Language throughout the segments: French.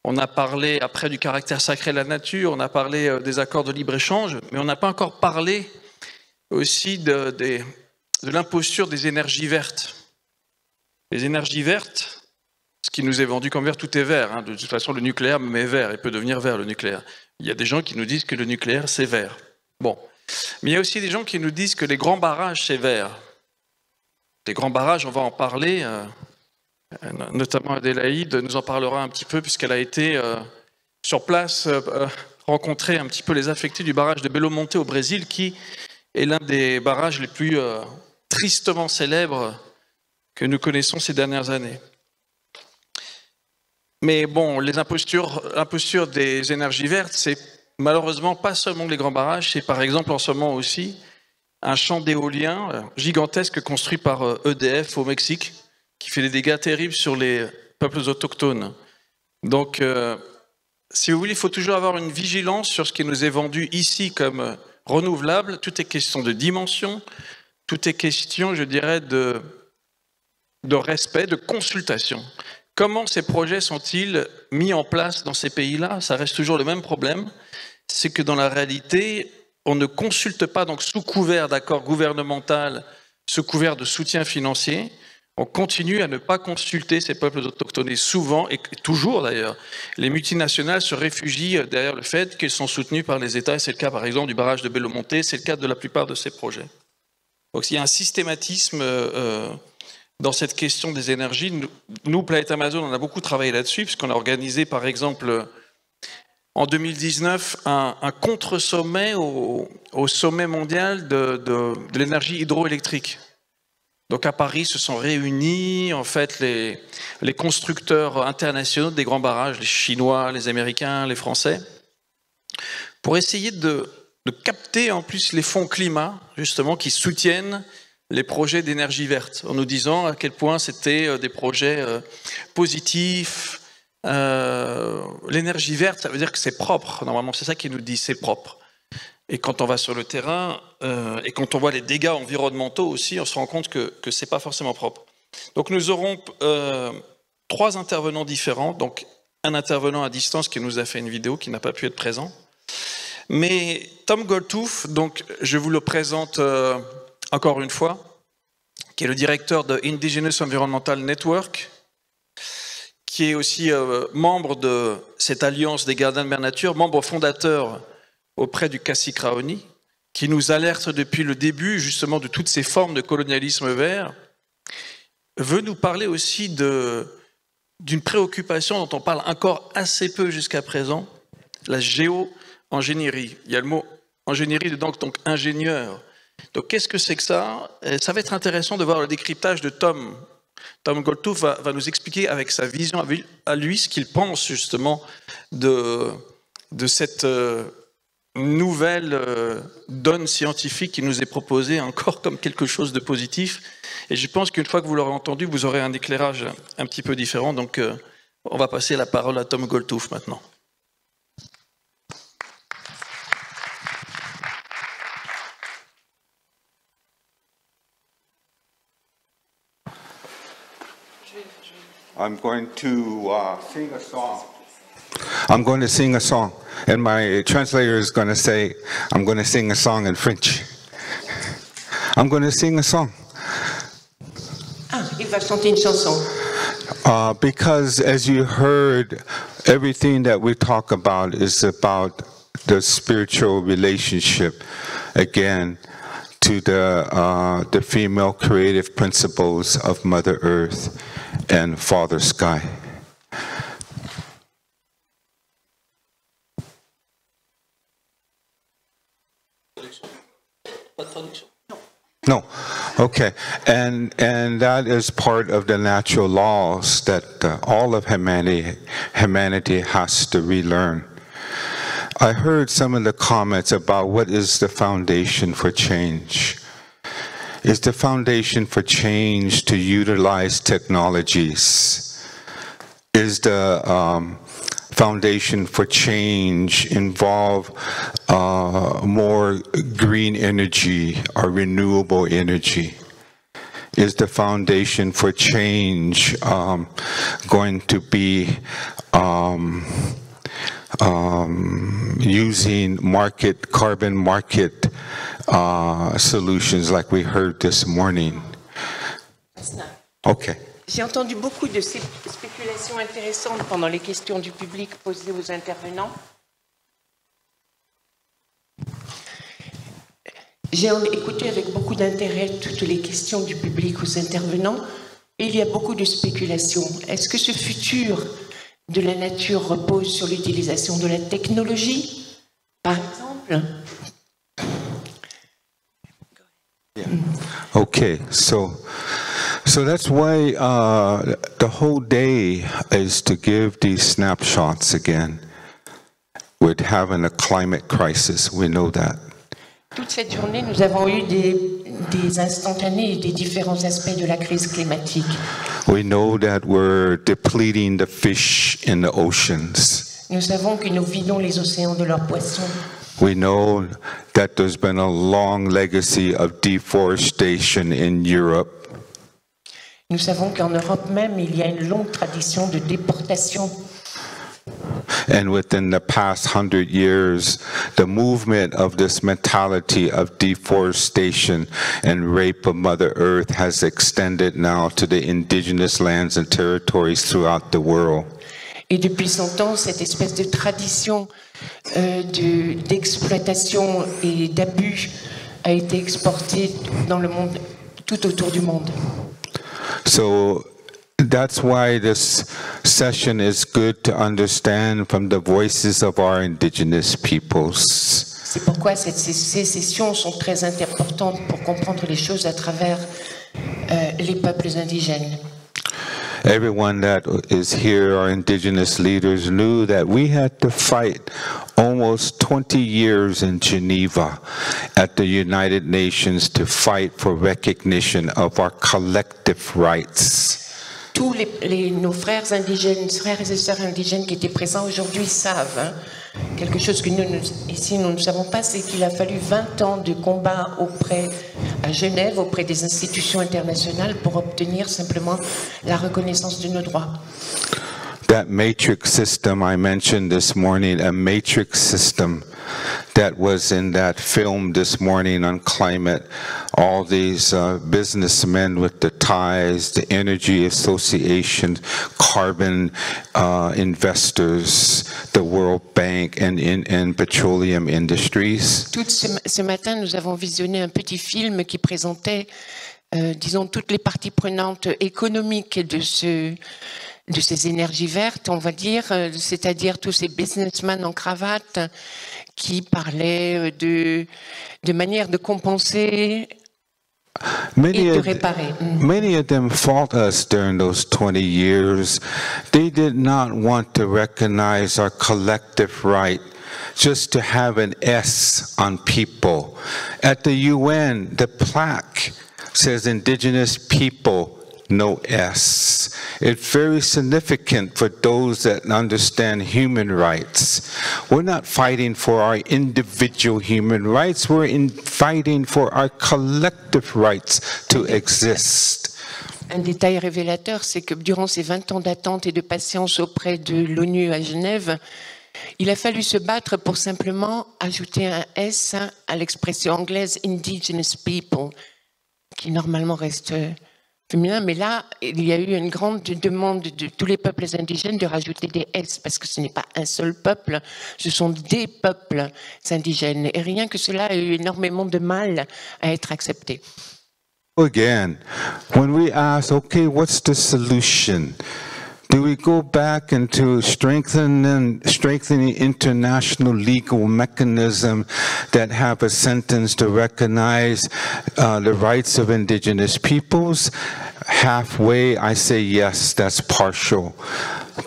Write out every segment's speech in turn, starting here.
On a parlé après du caractère sacré de la nature, on a parlé des accords de libre-échange, mais on n'a pas encore parlé aussi de l'imposture des énergies vertes. Les énergies vertes, ce qui nous est vendu comme vert, tout est vert. Hein. De toute façon, le nucléaire même est vert, il peut devenir vert, le nucléaire. Il y a des gens qui nous disent que le nucléaire, c'est vert. Bon. Mais il y a aussi des gens qui nous disent que les grands barrages, c'est vert. Les grands barrages, on va en parler, notamment Adélaïde nous en parlera un petit peu, puisqu'elle a été sur place rencontrer un petit peu les affectés du barrage de Belo Monte au Brésil, qui est l'un des barrages les plus tristement célèbres que nous connaissons ces dernières années. Mais bon, les impostures des énergies vertes, c'est malheureusement pas seulement les grands barrages, c'est par exemple en ce moment aussi un champ d'éolien gigantesque construit par EDF au Mexique, qui fait des dégâts terribles sur les peuples autochtones. Donc, si vous voulez, il faut toujours avoir une vigilance sur ce qui nous est vendu ici comme renouvelable. Tout est question de dimension, tout est question, je dirais, de respect, de consultation. Comment ces projets sont-ils mis en place dans ces pays-là? Ça reste toujours le même problème, c'est que dans la réalité, on ne consulte pas, donc sous couvert d'accord gouvernemental, sous couvert de soutien financier, on continue à ne pas consulter ces peuples autochtones. Et souvent, et toujours d'ailleurs, les multinationales se réfugient derrière le fait qu'elles sont soutenues par les États. C'est le cas par exemple du barrage de Belo Monte, c'est le cas de la plupart de ces projets. Donc il y a un systématisme dans cette question des énergies. Nous, Planète Amazon, on a beaucoup travaillé là-dessus, puisqu'on a organisé par exemple en 2019 un contre-sommet au sommet mondial de l'énergie hydroélectrique. Donc à Paris se sont réunis en fait les constructeurs internationaux des grands barrages, les Chinois, les Américains, les Français, pour essayer de capter en plus les fonds climat, justement, qui soutiennent les projets d'énergie verte, en nous disant à quel point c'était des projets positifs. L'énergie verte, ça veut dire que c'est propre. Normalement, c'est ça qu'ils nous disent, c'est propre. Et quand on va sur le terrain, et quand on voit les dégâts environnementaux aussi, on se rend compte que ce n'est pas forcément propre. Donc nous aurons 3 intervenants différents. Donc un intervenant à distance qui nous a fait une vidéo, qui n'a pas pu être présent. Mais Tom Goldtooth, donc je vous le présente encore une fois, qui est le directeur de Indigenous Environmental Network, qui est aussi membre de cette alliance des gardiens de Mère Nature, membre fondateur auprès du Kassi Kraoni, qui nous alerte depuis le début justement de toutes ces formes de colonialisme vert, veut nous parler aussi d'une préoccupation dont on parle encore assez peu jusqu'à présent, la géo-ingénierie. Il y a le mot ingénierie dedans, donc ingénieur. Donc qu'est-ce que c'est que ça? Ça va être intéressant de voir le décryptage de Tom. Tom Goldtooth va nous expliquer avec sa vision à lui ce qu'il pense justement de cette nouvelle donne scientifique qui nous est proposée encore comme quelque chose de positif. Et je pense qu'une fois que vous l'aurez entendu, vous aurez un éclairage un petit peu différent. Donc on va passer la parole à Tom Goldtooth maintenant. I'm going to sing a song. I'm going to sing a song, and my translator is going to say, I'm going to sing a song in French. I'm going to sing a song. Ah, il va chanter une chanson. Because as you heard, everything that we talk about is about the spiritual relationship, again, to the female creative principles of Mother Earth and Father Sky. No, okay, and that is part of the natural laws that all of humanity has to relearn. I heard some of the comments about what is the foundation for change. Is the foundation for change to utilize technologies? Is the foundation for change involve more green energy or renewable energy? is the foundation for change going to be using carbon market solutions like we heard this morning? Okay. J'ai entendu beaucoup de spéculations intéressantes pendant les questions du public posées aux intervenants. J'ai écouté avec beaucoup d'intérêt toutes les questions du public aux intervenants. Et il y a beaucoup de spéculations. Est-ce que ce futur de la nature repose sur l'utilisation de la technologie, par exemple? Okay, so that's why the whole day is to give these snapshots again. We're having a climate crisis, we know that. Toute cette journée, nous avons eu des instantanés et des différents aspects de la crise climatique. We know that we're depleting the fish in the oceans. Nous savons que nous vidons les océans de leurs poissons. We know that there's been a long legacy of deforestation in Europe. Nous savons qu'en Europe même, il y a une longue tradition de déportation. And within the past 100 years, the movement of this mentality of deforestation and rape of Mother Earth has extended now to the indigenous lands and territories throughout the world. Et depuis 100 ans, cette espèce de tradition d'exploitation et d'abus a été exportée dans le monde, tout autour du monde. So that's why this session is good to understand from the voices of our indigenous peoples. C'est pourquoi ces sessions sont très importantes pour comprendre les choses à travers les peuples indigènes. Everyone that is here, our indigenous leaders, knew that we had to fight almost 20 years in Geneva at the United Nations to fight for recognition of our collective rights. Tous nos frères indigènes, frères et sœurs indigènes qui étaient présents aujourd'hui savent quelque chose que nous ici nous ne savons pas, c'est qu'il a fallu 20 ans de combat à Genève, auprès des institutions internationales pour obtenir simplement la reconnaissance de nos droits. That matrix system I mentioned this morning, a matrix system that was in that film this morning on climate, all these businessmen with the ties, the energy associations, carbon investors, the World Bank, and petroleum industries. Ce matin, nous avons visionné un petit film qui présentait, disons, toutes les parties prenantes économiques de ces énergies vertes, on va dire, c'est-à-dire tous ces businessmen en cravate qui parlaient de manière de compenser et de réparer. Many of them fought us during those 20 years. They did not want to recognize our collective right just to have an S on people. At the UN, the plaque says indigenous people, no S. It's very significant for those that understand human rights. We're not fighting for our individual human rights, we're fighting for our collective rights to exist. Un détail révélateur, c'est que durant ces 20 ans d'attente et de patience auprès de l'ONU à Genève, il a fallu se battre pour simplement ajouter un S à l'expression anglaise « indigenous people », qui normalement reste féminin, mais là, il y a eu une grande demande de tous les peuples indigènes de rajouter des S, parce que ce n'est pas un seul peuple, ce sont des peuples indigènes. Et rien que cela a eu énormément de mal à être accepté. Again, when we ask, okay, what's the solution? Do we go back into strengthening international legal mechanism that have a sentence to recognize the rights of indigenous peoples? Halfway, I say yes, that's partial.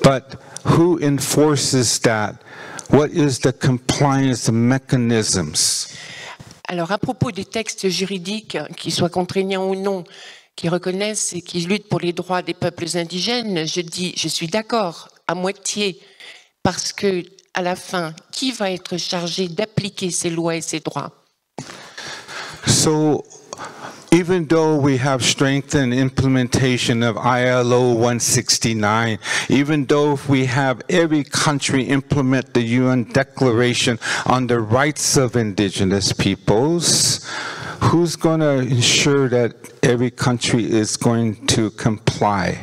But who enforces that? What is the compliance mechanisms? Alors, à propos des textes juridiques, qu'ils soient contraignants ou non, qui reconnaissent et qui luttent pour les droits des peuples indigènes, je suis d'accord à moitié, parce que à la fin, qui va être chargé d'appliquer ces lois et ces droits? So, even though we have strengthened implementation of ILO 169, even though if we have every country implement the UN Declaration on the Rights of Indigenous Peoples, who's going to ensure that every country is going to comply?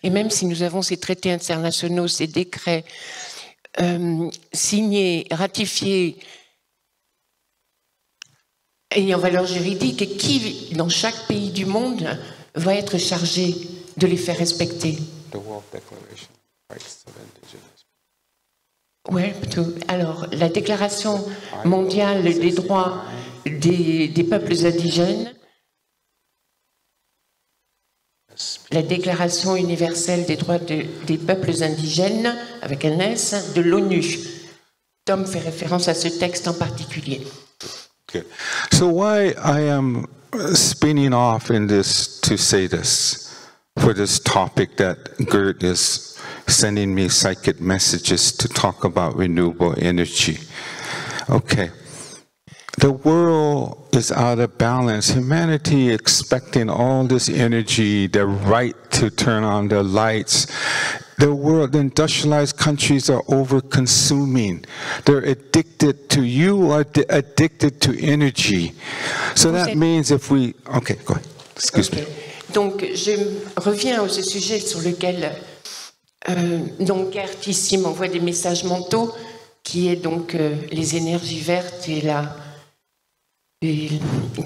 Et même si nous avons ces traités internationaux, ces décrets signés, ratifiés, ayant valeur juridique, et qui, dans chaque pays du monde, va être chargé de les faire respecter? The World Declaration, Rights of Indigenous. Ouais, alors, la Déclaration mondiale des droits des peuples indigènes, la Déclaration universelle des droits des peuples indigènes, avec un S, de l'ONU. Tom fait référence à ce texte en particulier. Okay. So why I am spinning off in this to say this, for this topic that Gert is sending me psychic messages to talk about renewable energy. Okay. The world is out of balance. Humanity expecting all this energy, the right to turn on the lights. The world, the industrialized countries are over-consuming. They're addicted to, you are addicted to energy. So that means if we, okay, go ahead, excuse me. Donc, je reviens au sujet sur lequel, donc, Gert ici m'envoie des messages mentaux, qui est donc les énergies vertes et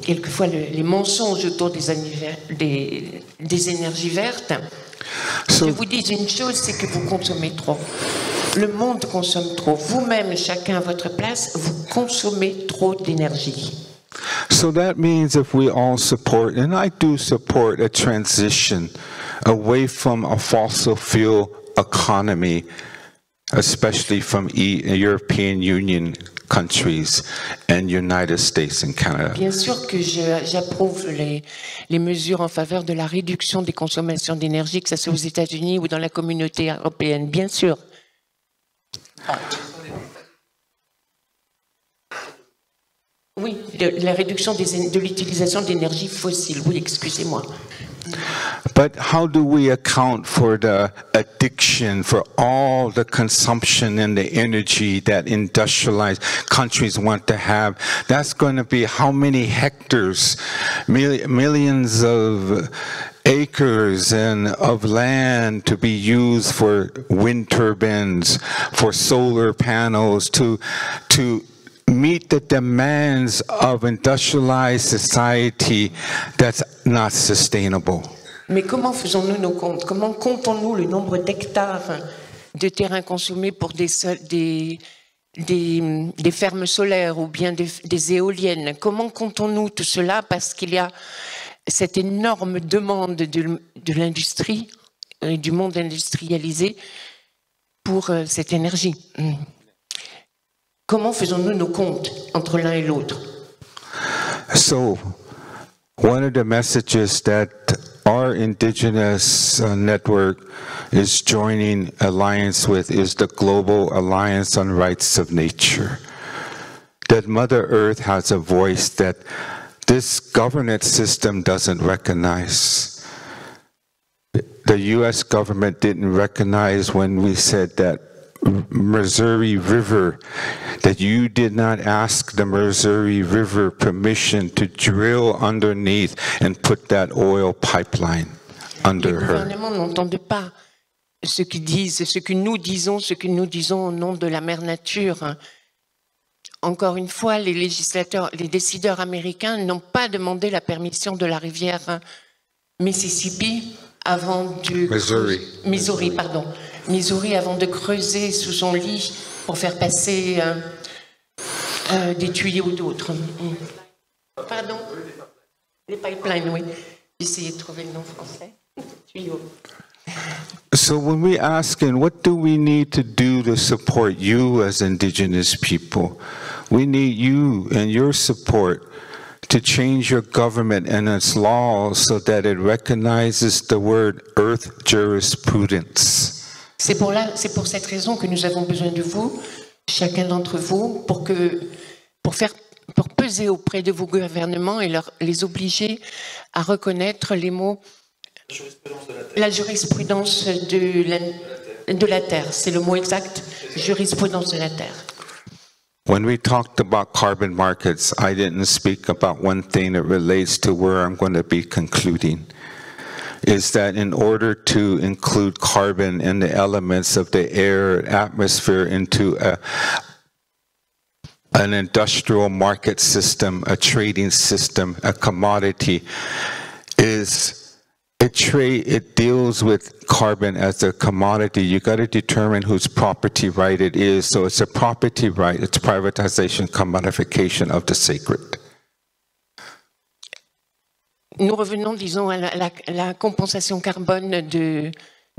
quelquefois les mensonges autour des énergies vertes. Je vous dis une chose, c'est que vous consommez trop. Le monde consomme trop. Vous-même, chacun à votre place, vous consommez trop d'énergie. So that means if we all support, and I do support a transition away from a fossil fuel economy, especially from European Union countries and United States and Canada. Bien sûr que j'approuve les mesures en faveur de la réduction des consommations d'énergie, que ce soit aux États-Unis ou dans la communauté européenne, bien sûr. Oui, la réduction de l'utilisation d'énergie fossile, oui, excusez-moi. But how do we account for the addiction, for all the consumption and the energy that industrialized countries want to have? That's going to be how many hectares, millions of acres and of land to be used for wind turbines, for solar panels, to meet the demands of industrialized society that's not sustainable. Mais comment faisons-nous nos comptes? Comment comptons-nous le nombre d'hectares de terrain consommés pour des fermes solaires ou bien des éoliennes? Comment comptons-nous tout cela? Parce qu'il y a cette énorme demande de l'industrie, du monde industrialisé pour cette énergie. Comment faisons-nous nos comptes entre l'un et l'autre? So, one of the messages that our indigenous network is joining alliance with is the Global Alliance on Rights of Nature. That Mother Earth has a voice that this governance system doesn't recognize. The US government didn't recognize when we said that Missouri River, that you did not ask the Missouri River permission to drill underneath and put that oil pipeline under her. Les gouvernements n'entendent pas ce qu'ils disent, ce que nous disons au nom de la mère nature. Encore une fois, les législateurs, les décideurs américains n'ont pas demandé la permission de la rivière Mississippi avant de... Missouri, pardon. Missouri avant de creuser sous son lit pour faire passer des tuyaux d'autres. Pardon? Les pipelines, oui. J'essayais de trouver le nom français. Tuyaux. So when we ask, and what do we need to do to support you as indigenous people? We need you and your support to change your government and its laws so that it recognizes the word earth jurisprudence. C'est pour cette raison que nous avons besoin de vous, chacun d'entre vous, pour peser auprès de vos gouvernements et les obliger à reconnaître les mots. La jurisprudence de la Terre, c'est le mot exact, jurisprudence de la Terre. When we talked about carbon markets, I didn't speak about one thing that relates to where I'm going to be concluding. Is that in order to include carbon in the elements of the air and atmosphere into an industrial market system, a trading system, a commodity, it deals with carbon as a commodity. You got to determine whose property right it is. So it's a property right. It's privatization, commodification of the sacred. Nous revenons, disons, à la compensation carbone de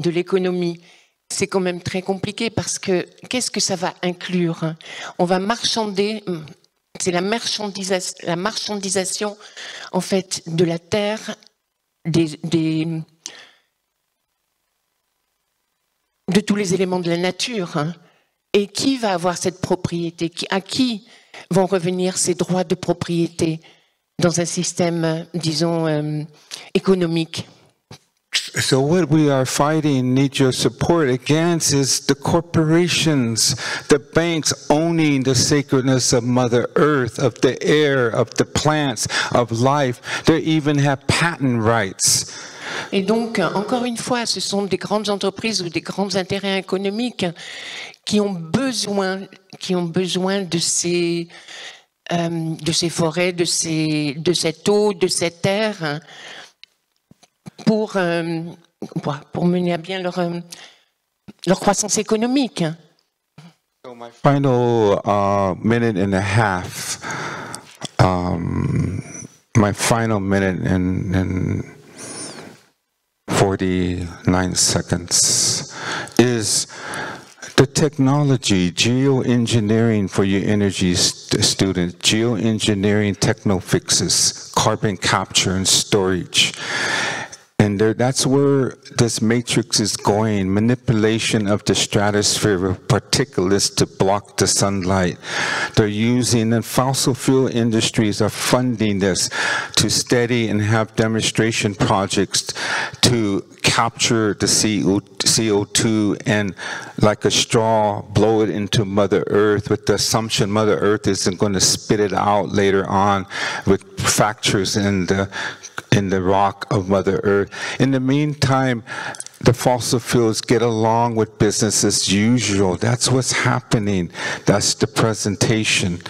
l'économie. C'est quand même très compliqué parce que qu'est-ce que ça va inclure? On va marchander, c'est la marchandisation en fait de la terre, de tous les éléments de la nature. Et qui va avoir cette propriété? À qui vont revenir ces droits de propriété dans un système, disons, économique? So what we are fighting, need your support against, is the corporations, the banks owning the sacredness of Mother Earth, of the air, of the plants, of life. They even have patent rights. Et donc, encore une fois, ce sont des grandes entreprises ou des grands intérêts économiques qui ont besoin de ces forêts, de cette eau, de cette terre, pour mener à bien leur croissance économique. So my final minute and a half, my final minute and 49 seconds is the technology, geoengineering for your energy students, geoengineering techno-fixes, carbon capture and storage. And that's where this matrix is going, manipulation of the stratosphere of particulates to block the sunlight. They're using, and fossil fuel industries are funding this to study and have demonstration projects to capture the CO2 and like a straw blow it into Mother Earth with the assumption Mother Earth isn't going to spit it out later on with fractures in the rock of Mother Earth. In the meantime, the fossil fuels get along with business as usual. That's what's happening. That's the presentation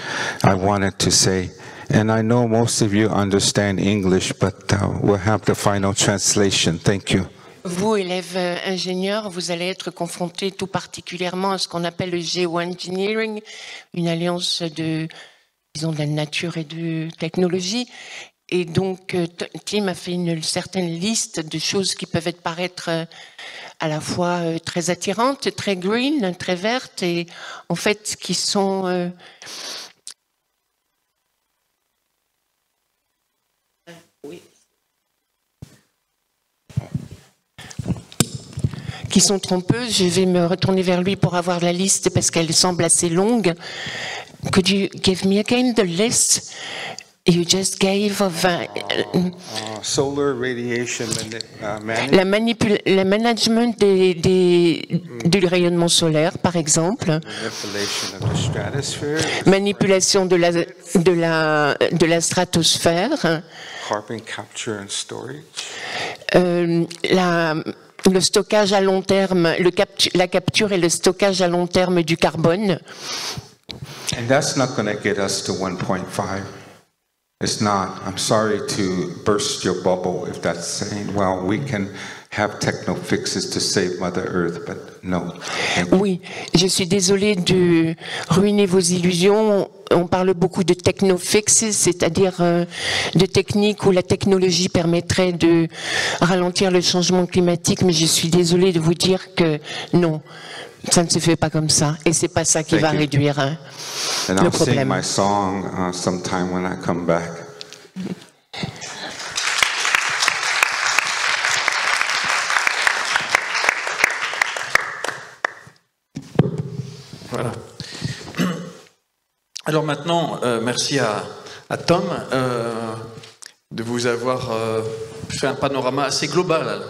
I wanted to say. And I know most of you understand English, but we'll have the final translation. Thank you. Vous, élèves ingénieurs, vous allez être confrontés tout particulièrement à ce qu'on appelle le geoengineering, une alliance de la nature et de technologie. Et donc, Tim a fait une certaine liste de choses qui peuvent paraître à la fois très attirantes, très green, très vertes, et en fait qui sont trompeuses. Je vais me retourner vers lui pour avoir la liste parce qu'elle semble assez longue. Could you give me again the list you just gave of solar radiation le management du rayonnement solaire, par exemple, manipulation de la stratosphère, carbon capture and storage, le stockage à long terme, la capture et le stockage à long terme du carbone. And that's not going to get us to 1.5. It's not. I'm sorry to burst your bubble if that's saying, well, we can have techno fixes to save Mother Earth, but no. Oui, je suis désolée de ruiner vos illusions. On parle beaucoup de techno fixes, c'est-à-dire de techniques où la technologie permettrait de ralentir le changement climatique, mais je suis désolée de vous dire que non. Ça ne se fait pas comme ça, et c'est pas ça qui va réduire le problème. My song sometime when I come back. Voilà. Alors maintenant, merci à à Tom de vous avoir fait un panorama assez global,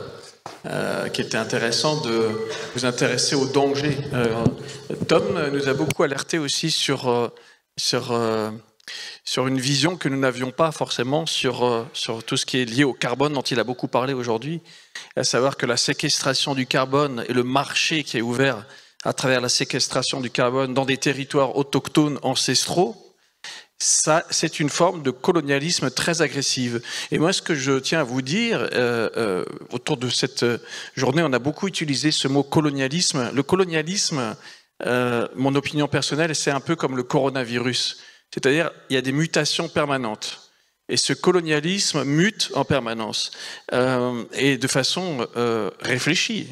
qui était intéressant de vous intéresser aux dangers. Tom nous a beaucoup alerté aussi sur une vision que nous n'avions pas forcément sur tout ce qui est lié au carbone dont il a beaucoup parlé aujourd'hui, à savoir que la séquestration du carbone et le marché qui est ouvert à travers la séquestration du carbone dans des territoires autochtones ancestraux, ça, c'est une forme de colonialisme très agressive. Et moi, ce que je tiens à vous dire, autour de cette journée, on a beaucoup utilisé ce mot colonialisme. Le colonialisme, mon opinion personnelle, c'est un peu comme le coronavirus. C'est-à-dire, il y a des mutations permanentes. Et ce colonialisme mute en permanence, et de façon réfléchie.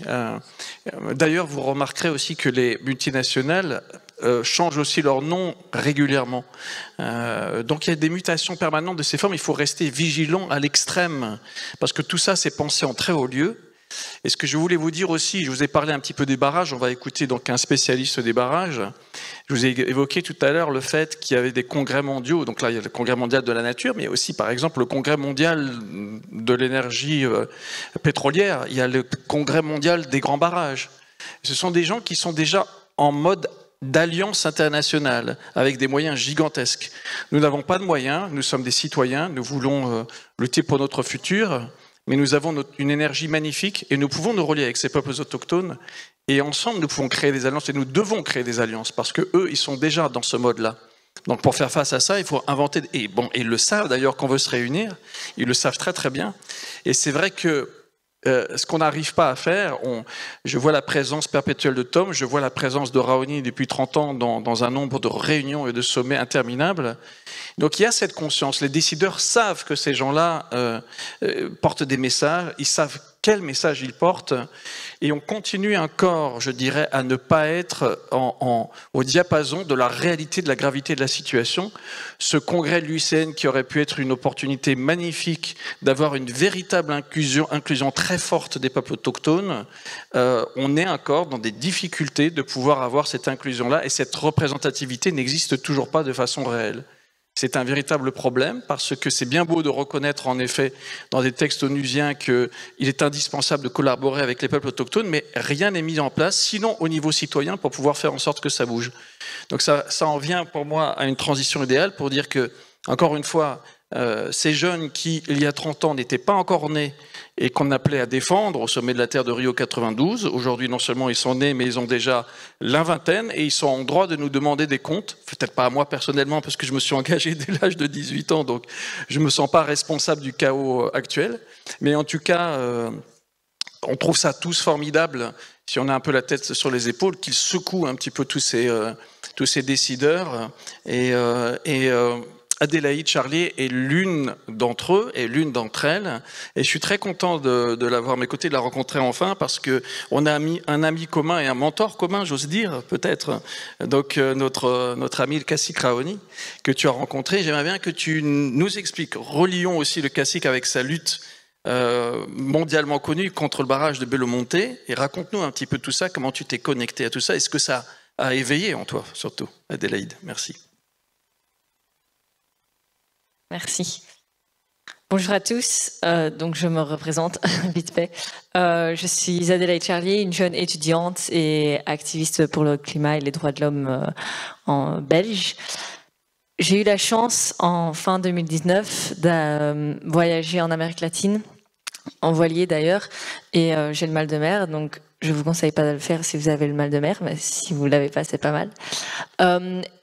D'ailleurs, vous remarquerez aussi que les multinationales changent aussi leur nom régulièrement. Donc il y a des mutations permanentes de ces formes, il faut rester vigilant à l'extrême, parce que tout ça, c'est pensé en très haut lieu. Et ce que je voulais vous dire aussi, je vous ai parlé un petit peu des barrages, on va écouter donc un spécialiste des barrages. Je vous ai évoqué tout à l'heure le fait qu'il y avait des congrès mondiaux, donc là il y a le congrès mondial de la nature, mais il y a aussi par exemple le congrès mondial de l'énergie pétrolière, il y a le congrès mondial des grands barrages. Ce sont des gens qui sont déjà en mode d'alliance internationale, avec des moyens gigantesques. Nous n'avons pas de moyens, nous sommes des citoyens, nous voulons lutter pour notre futur, mais nous avons une énergie magnifique et nous pouvons nous relier avec ces peuples autochtones et ensemble nous pouvons créer des alliances et nous devons créer des alliances parce que eux ils sont déjà dans ce mode-là. Donc pour faire face à ça, il faut inventer, et bon, ils le savent d'ailleurs qu'on veut se réunir, ils le savent très très bien. Et c'est vrai que ce qu'on n'arrive pas à faire, je vois la présence perpétuelle de Tom, je vois la présence de Raoni depuis 30 ans dans un nombre de réunions et de sommets interminables. Donc il y a cette conscience, les décideurs savent que ces gens-là portent des messages, ils savent quel message ils portent, et on continue encore, je dirais, à ne pas être au diapason de la réalité de la gravité de la situation. Ce congrès de l'UICN qui aurait pu être une opportunité magnifique d'avoir une véritable inclusion très forte des peuples autochtones, on est encore dans des difficultés de pouvoir avoir cette inclusion-là, et cette représentativité n'existe toujours pas de façon réelle. C'est un véritable problème parce que c'est bien beau de reconnaître en effet dans des textes onusiens qu'il est indispensable de collaborer avec les peuples autochtones, mais rien n'est mis en place, sinon au niveau citoyen, pour pouvoir faire en sorte que ça bouge. Donc ça en vient pour moi à une transition idéale pour dire que, encore une fois, ces jeunes qui, il y a 30 ans, n'étaient pas encore nés et qu'on appelait à défendre au sommet de la Terre de Rio 92. Aujourd'hui, non seulement ils sont nés, mais ils ont déjà la vingtaine et ils sont en droit de nous demander des comptes. Peut-être pas à moi personnellement, parce que je me suis engagé dès l'âge de 18 ans, donc je ne me sens pas responsable du chaos actuel. Mais en tout cas, on trouve ça tous formidable, si on a un peu la tête sur les épaules, qu'ils secouent un petit peu tous ces décideurs. Adélaïde Charlier est l'une d'entre eux et l'une d'entre elles, et je suis très content de l'avoir à mes côtés, de la rencontrer enfin, parce que on a un ami commun et un mentor commun, j'ose dire peut-être. Donc notre ami le cacique Raoni que tu as rencontré. J'aimerais bien que tu nous expliques. Relions aussi le cacique avec sa lutte mondialement connue contre le barrage de Belo Monte, et raconte-nous un petit peu tout ça. Comment tu t'es connecté à tout ça? Est-ce que ça a éveillé en toi, surtout, Adélaïde? Merci. Merci. Bonjour à tous. Donc je me représente vite fait. Je suis Adélaïde Charlier, une jeune étudiante et activiste pour le climat et les droits de l'homme en belge. J'ai eu la chance en fin 2019 de voyager en Amérique latine, en voilier d'ailleurs, et j'ai le mal de mer, donc je vous conseille pas de le faire si vous avez le mal de mer, mais si vous l'avez pas, c'est pas mal.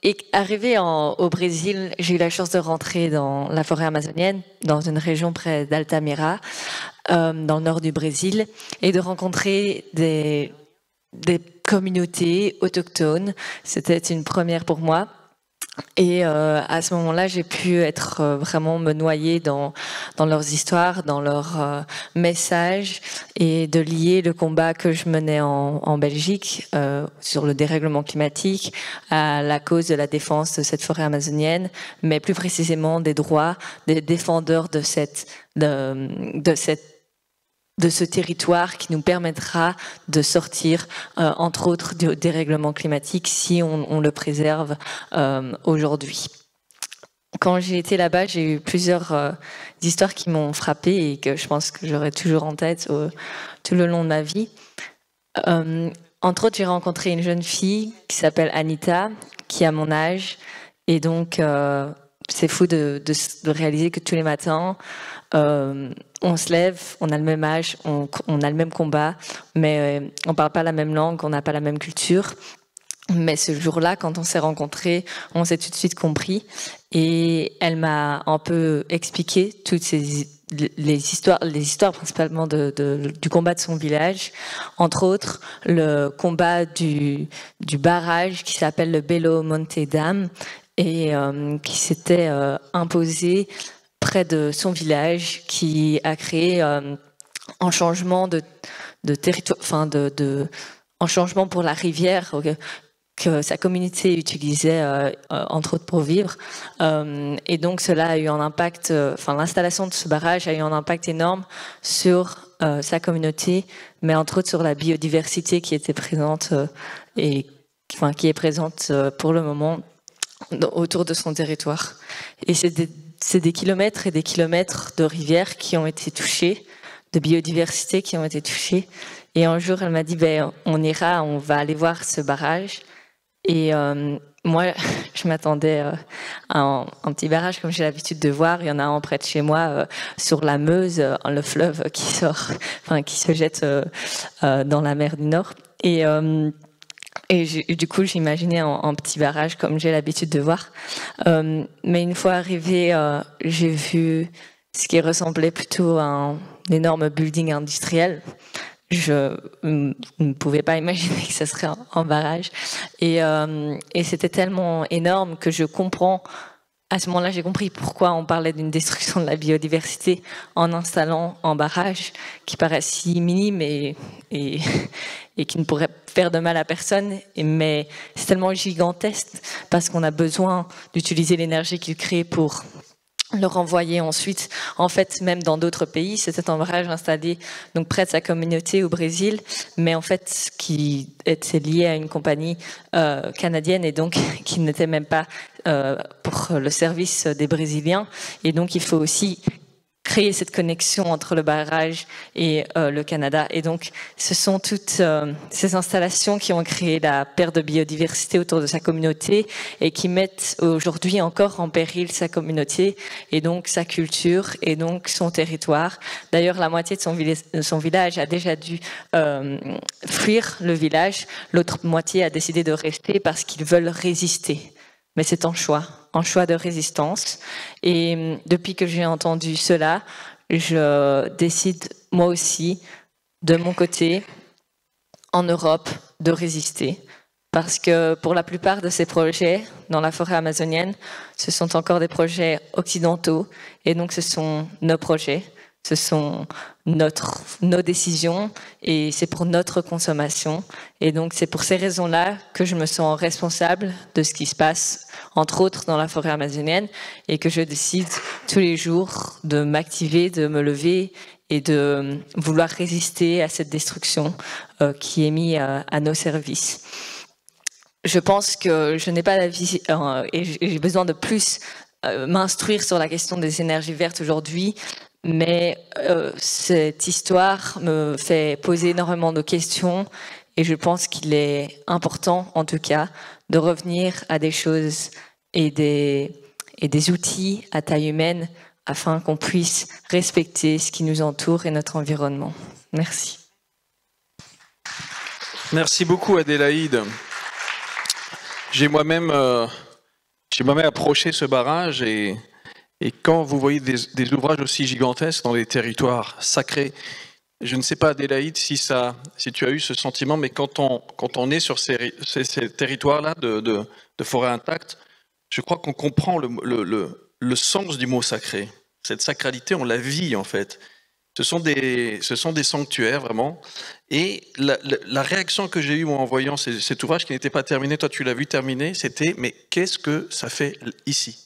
Et arrivé au Brésil, j'ai eu la chance de rentrer dans la forêt amazonienne, dans une région près d'Altamira, dans le nord du Brésil, et de rencontrer des communautés autochtones. C'était une première pour moi. Et à ce moment-là, j'ai pu vraiment me noyer dans leurs histoires, dans leurs messages, et de lier le combat que je menais en Belgique sur le dérèglement climatique à la cause de la défense de cette forêt amazonienne, mais plus précisément des droits des défendeurs de ce territoire qui nous permettra de sortir, entre autres, du dérèglement climatique si on le préserve aujourd'hui. quand j'ai été là-bas, j'ai eu plusieurs histoires qui m'ont frappée et que je pense que j'aurai toujours en tête tout le long de ma vie. Entre autres, j'ai rencontré une jeune fille qui s'appelle Anita, qui a mon âge. Et donc, c'est fou de réaliser que tous les matins, on se lève, on a le même âge, on a le même combat, mais on parle pas la même langue, on n'a pas la même culture. Mais ce jour-là, quand on s'est rencontrés, on s'est tout de suite compris. Et elle m'a un peu expliqué toutes les histoires principalement du combat de son village. Entre autres, le combat du barrage qui s'appelle le Belo Monte Dam et qui s'était imposé près de son village, qui a créé un changement de territoire, enfin un changement pour la rivière que sa communauté utilisait entre autres pour vivre, et donc cela a eu un impact, l'installation de ce barrage a eu un impact énorme sur sa communauté, mais entre autres sur la biodiversité qui était présente et qui est présente pour le moment autour de son territoire. Et c'est des kilomètres et des kilomètres de rivières qui ont été touchés, de biodiversité qui ont été touchés. Et un jour, elle m'a dit, on ira, on va aller voir ce barrage. Et moi, je m'attendais à un petit barrage comme j'ai l'habitude de voir. Il y en a un près de chez moi, sur la Meuse, le fleuve qui se jette dans la mer du Nord. Et du coup, j'imaginais un petit barrage comme j'ai l'habitude de voir. Mais une fois arrivée, j'ai vu ce qui ressemblait plutôt à un énorme building industriel. Je ne pouvais pas imaginer que ce serait un barrage. Et c'était tellement énorme que je comprends. À ce moment-là, j'ai compris pourquoi on parlait d'une destruction de la biodiversité en installant un barrage qui paraît si minime et qui ne pourrait faire de mal à personne. Mais c'est tellement gigantesque parce qu'on a besoin d'utiliser l'énergie qu'il crée pour le renvoyer ensuite, en fait, même dans d'autres pays. C'était un barrage installé donc près de sa communauté au Brésil, mais en fait qui était lié à une compagnie canadienne et donc qui n'était même pas pour le service des Brésiliens. Et donc il faut aussi créer cette connexion entre le barrage et le Canada. Et donc, ce sont toutes ces installations qui ont créé la perte de biodiversité autour de sa communauté et qui mettent aujourd'hui encore en péril sa communauté et donc sa culture et donc son territoire. D'ailleurs, la moitié de son village a déjà dû fuir le village. L'autre moitié a décidé de rester parce qu'ils veulent résister. Mais c'est un choix de résistance. Et depuis que j'ai entendu cela, je décide moi aussi, de mon côté, en Europe, de résister. Parce que pour la plupart de ces projets dans la forêt amazonienne, ce sont encore des projets occidentaux. Et donc ce sont nos projets, ce sont nos décisions et c'est pour notre consommation. Et donc c'est pour ces raisons-là que je me sens responsable de ce qui se passe, entre autres dans la forêt amazonienne, et que je décide tous les jours de m'activer, de me lever et de vouloir résister à cette destruction qui est mise à nos services. Je pense que je n'ai pas d'avis et j'ai besoin de plus m'instruire sur la question des énergies vertes aujourd'hui, mais cette histoire me fait poser énormément de questions et je pense qu'il est important, en tout cas, de revenir à des choses et des outils à taille humaine afin qu'on puisse respecter ce qui nous entoure et notre environnement. Merci. Merci beaucoup, Adélaïde. J'ai moi-même approché ce barrage et quand vous voyez des ouvrages aussi gigantesques dans les territoires sacrés, je ne sais pas, Adélaïde, si tu as eu ce sentiment, mais quand on est sur ces territoires-là de forêt intacte, je crois qu'on comprend le sens du mot sacré. Cette sacralité, on la vit en fait. Ce sont des sanctuaires vraiment. Et la réaction que j'ai eue moi, en voyant cet ouvrage qui n'était pas terminé, toi tu l'as vu terminé, c'était mais qu'est-ce que ça fait ici?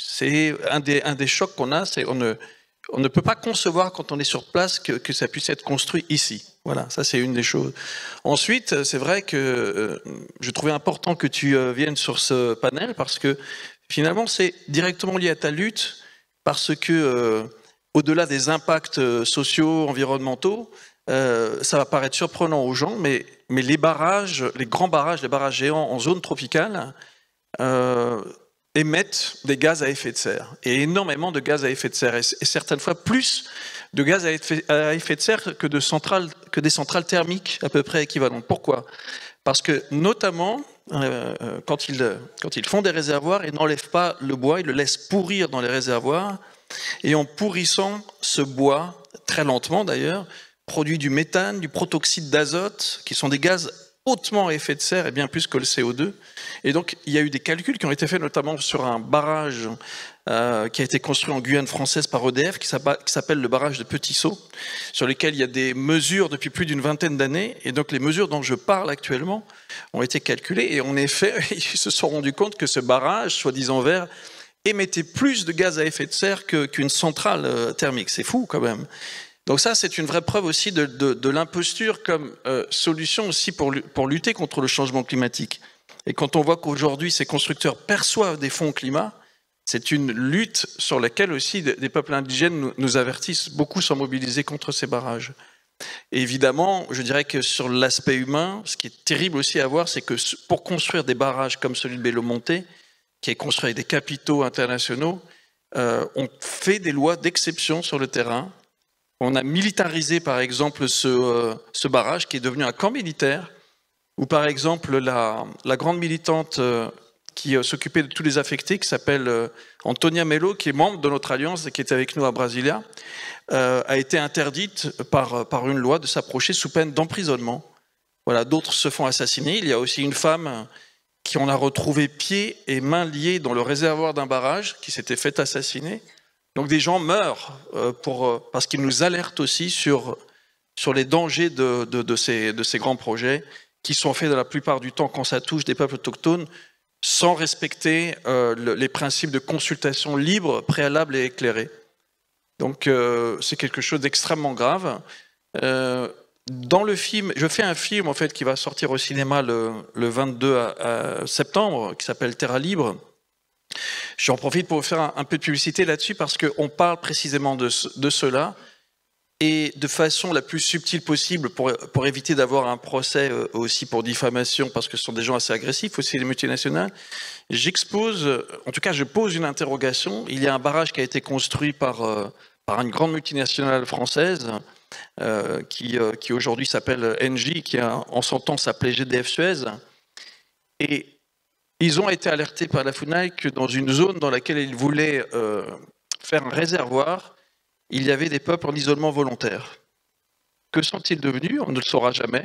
C'est un des chocs qu'on a, c'est on ne peut pas concevoir quand on est sur place que ça puisse être construit ici. Voilà, ça c'est une des choses. Ensuite, c'est vrai que je trouvais important que tu viennes sur ce panel parce que finalement, c'est directement lié à ta lutte parce que, au-delà des impacts sociaux, environnementaux, ça va paraître surprenant aux gens, mais les barrages, les grands barrages, les barrages géants en zone tropicale, émettent des gaz à effet de serre, et énormément de gaz à effet de serre, et certaines fois plus de gaz à effet de serre que des centrales thermiques à peu près équivalentes. Pourquoi? Parce que notamment, quand ils font des réservoirs, ils n'enlèvent pas le bois, ils le laissent pourrir dans les réservoirs, et en pourrissant ce bois, très lentement d'ailleurs, produit du méthane, du protoxyde d'azote, qui sont des gaz hautement à effet de serre et bien plus que le CO2. Et donc, il y a eu des calculs qui ont été faits notamment sur un barrage qui a été construit en Guyane française par EDF, qui s'appelle le barrage de Petit Saut, sur lequel il y a des mesures depuis plus d'une vingtaine d'années. Et donc, les mesures dont je parle actuellement ont été calculées. Et en effet, ils se sont rendus compte que ce barrage, soi-disant vert, émettait plus de gaz à effet de serre qu'une centrale thermique. C'est fou quand même. Donc ça, c'est une vraie preuve aussi de l'imposture comme solution aussi pour lutter contre le changement climatique. Et quand on voit qu'aujourd'hui, ces constructeurs perçoivent des fonds climat, c'est une lutte sur laquelle aussi des peuples indigènes nous avertissent. Beaucoup sont mobilisés contre ces barrages. Et évidemment, je dirais que sur l'aspect humain, ce qui est terrible aussi à voir, c'est que pour construire des barrages comme celui de Bello-Monte, qui est construit avec des capitaux internationaux, on fait des lois d'exception sur le terrain. On a militarisé, par exemple, ce barrage qui est devenu un camp militaire, où, par exemple, la grande militante qui s'occupait de tous les affectés, qui s'appelle Antonia Mello, qui est membre de notre alliance et qui était avec nous à Brasilia, a été interdite par une loi de s'approcher sous peine d'emprisonnement. Voilà, d'autres se font assassiner. Il y a aussi une femme qui en a retrouvé pieds et mains liés dans le réservoir d'un barrage, qui s'était fait assassiner. Donc des gens meurent parce qu'ils nous alertent aussi sur les dangers de ces grands projets qui sont faits la plupart du temps quand ça touche des peuples autochtones sans respecter les principes de consultation libre, préalable et éclairée. Donc c'est quelque chose d'extrêmement grave. Dans le film, je fais un film en fait qui va sortir au cinéma le 22 septembre qui s'appelle Terra Libre. J'en profite pour vous faire un peu de publicité là-dessus parce qu'on parle précisément de cela et de façon la plus subtile possible pour éviter d'avoir un procès aussi pour diffamation parce que ce sont des gens assez agressifs aussi les multinationales. J'expose, en tout cas je pose une interrogation. Il y a un barrage qui a été construit par une grande multinationale française qui aujourd'hui s'appelle Engie, qui en son temps s'appelait GDF Suez. Et ils ont été alertés par la FUNAI que dans une zone dans laquelle ils voulaient faire un réservoir, il y avait des peuples en isolement volontaire. Que sont-ils devenus? On ne le saura jamais.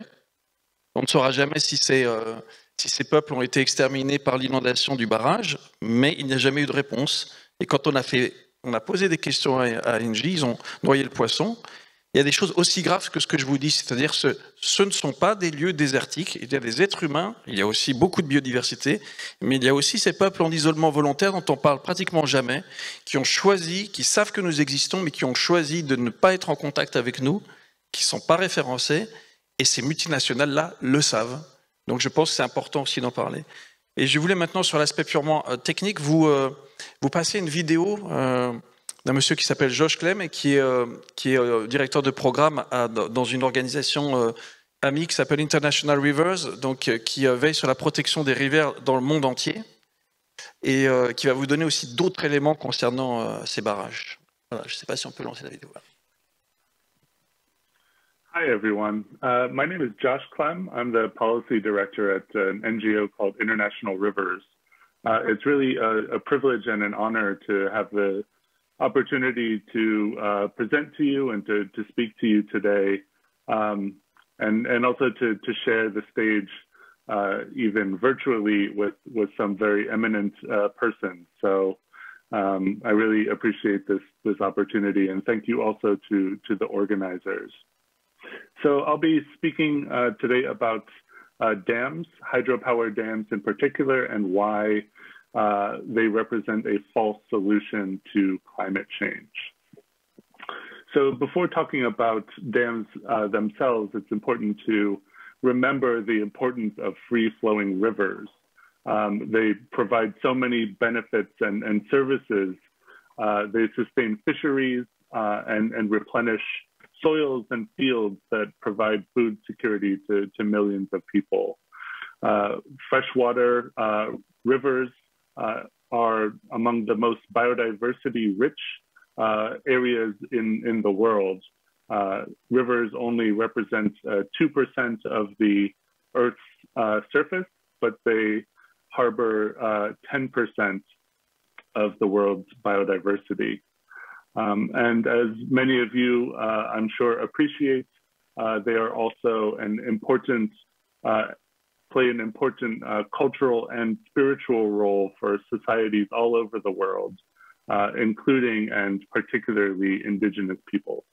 On ne saura jamais si ces peuples ont été exterminés par l'inondation du barrage, mais il n'y a jamais eu de réponse. Et quand on a posé des questions à Engie, ils ont noyé le poisson. Il y a des choses aussi graves que ce que je vous dis, c'est-à-dire ce ne sont pas des lieux désertiques, il y a des êtres humains, il y a aussi beaucoup de biodiversité, mais il y a aussi ces peuples en isolement volontaire dont on parle pratiquement jamais, qui ont choisi, qui savent que nous existons, mais qui ont choisi de ne pas être en contact avec nous, qui ne sont pas référencés, et ces multinationales-là le savent. Donc je pense que c'est important aussi d'en parler. Et je voulais maintenant, sur l'aspect purement technique, vous passer une vidéo d'un monsieur qui s'appelle Josh Clem et qui est directeur de programme dans une organisation amie qui s'appelle International Rivers, donc qui veille sur la protection des rivières dans le monde entier et qui va vous donner aussi d'autres éléments concernant ces barrages. Voilà, je ne sais pas si on peut lancer la vidéo. Hi, everyone. My name is Josh Clem. I'm the policy director at an NGO called International Rivers. It's really a privilege and an honor to have the opportunity to present to you and to speak to you today, and also to share the stage even virtually with some very eminent persons. So I really appreciate this opportunity, and thank you also to the organizers. So I'll be speaking today about dams, hydropower dams in particular, and why they represent a false solution to climate change. So before talking about dams themselves, it's important to remember the importance of free-flowing rivers. They provide so many benefits and services. They sustain fisheries and replenish soils and fields that provide food security to millions of people. Freshwater rivers are among the most biodiversity rich areas in the world. Rivers only represent 2% of the Earth's surface, but they harbor 10% of the world's biodiversity. And as many of you, I'm sure, appreciate, they are also an important, play an important cultural and spiritual role for societies all over the world, including and particularly indigenous people.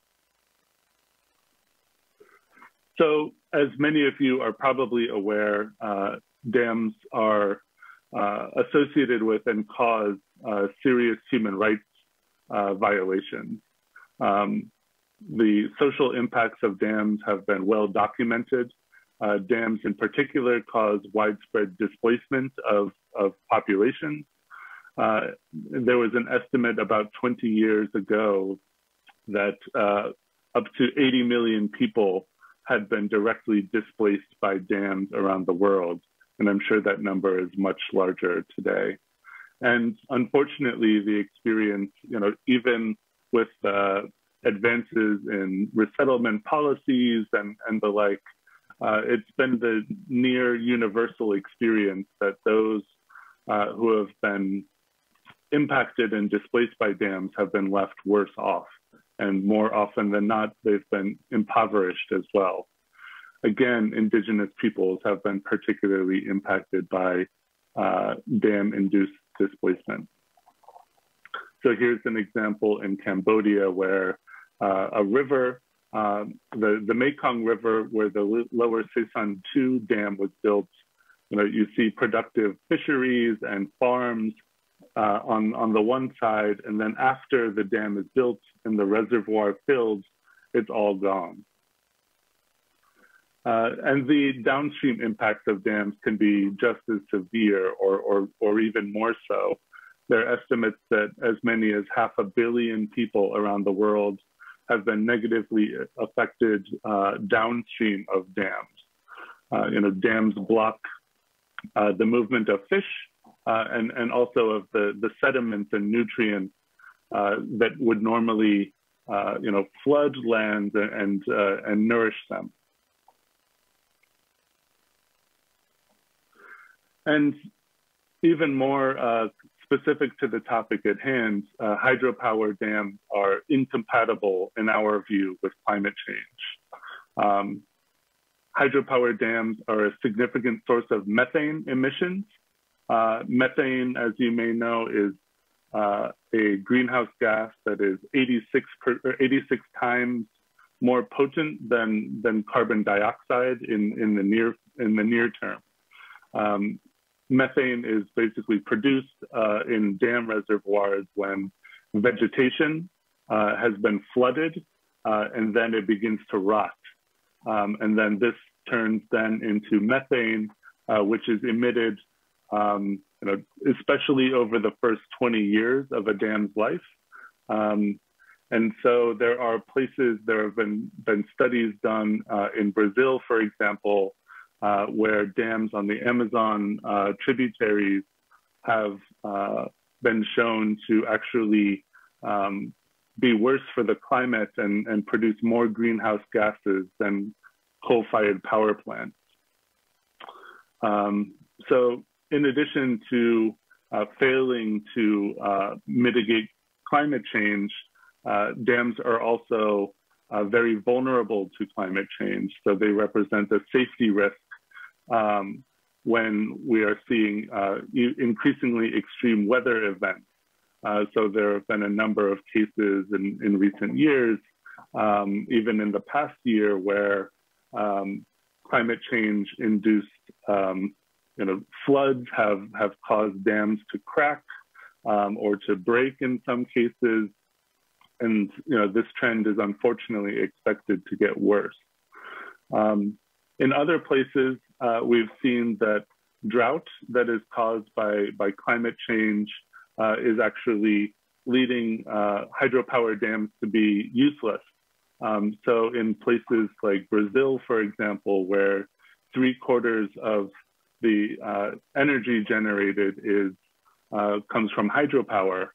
So, as many of you are probably aware, dams are associated with and cause serious human rights violations. The social impacts of dams have been well documented. Dams in particular cause widespread displacement of populations. There was an estimate about 20 years ago that up to 80 million people had been directly displaced by dams around the world. And I'm sure that number is much larger today. And unfortunately, the experience, even with advances in resettlement policies and the like, it's been the near universal experience that those who have been impacted and displaced by dams have been left worse off. And more often than not, they've been impoverished as well. Again, indigenous peoples have been particularly impacted by dam-induced displacement. So here's an example in Cambodia where a river, the Mekong River, where the Lower Sesan 2 dam was built, you see productive fisheries and farms on the one side, and then after the dam is built and the reservoir filled, it's all gone. And the downstream impacts of dams can be just as severe or even more so. There are estimates that as many as 500 million people around the world have been negatively affected downstream of dams. Dams block the movement of fish and also of the sediments and nutrients that would normally flood lands and nourish them. And even more specific to the topic at hand, hydropower dams are incompatible, in our view, with climate change. Hydropower dams are a significant source of methane emissions. Methane, as you may know, is a greenhouse gas that is 86 times more potent than carbon dioxide in the near term. Methane is basically produced in dam reservoirs when vegetation has been flooded and then it begins to rot. And then this turns then into methane, which is emitted, especially over the first 20 years of a dam's life. And so there are places, there have been studies done in Brazil, for example, where dams on the Amazon tributaries have been shown to actually be worse for the climate and produce more greenhouse gases than coal-fired power plants. So in addition to failing to mitigate climate change, dams are also very vulnerable to climate change. So they represent a safety risk when we are seeing increasingly extreme weather events. So there have been a number of cases in recent years, even in the past year, where climate change induced floods have caused dams to crack or to break in some cases. And this trend is unfortunately expected to get worse. In other places, we've seen that drought that is caused by climate change is actually leading hydropower dams to be useless. So in places like Brazil, for example, where 3/4 of the energy generated comes from hydropower,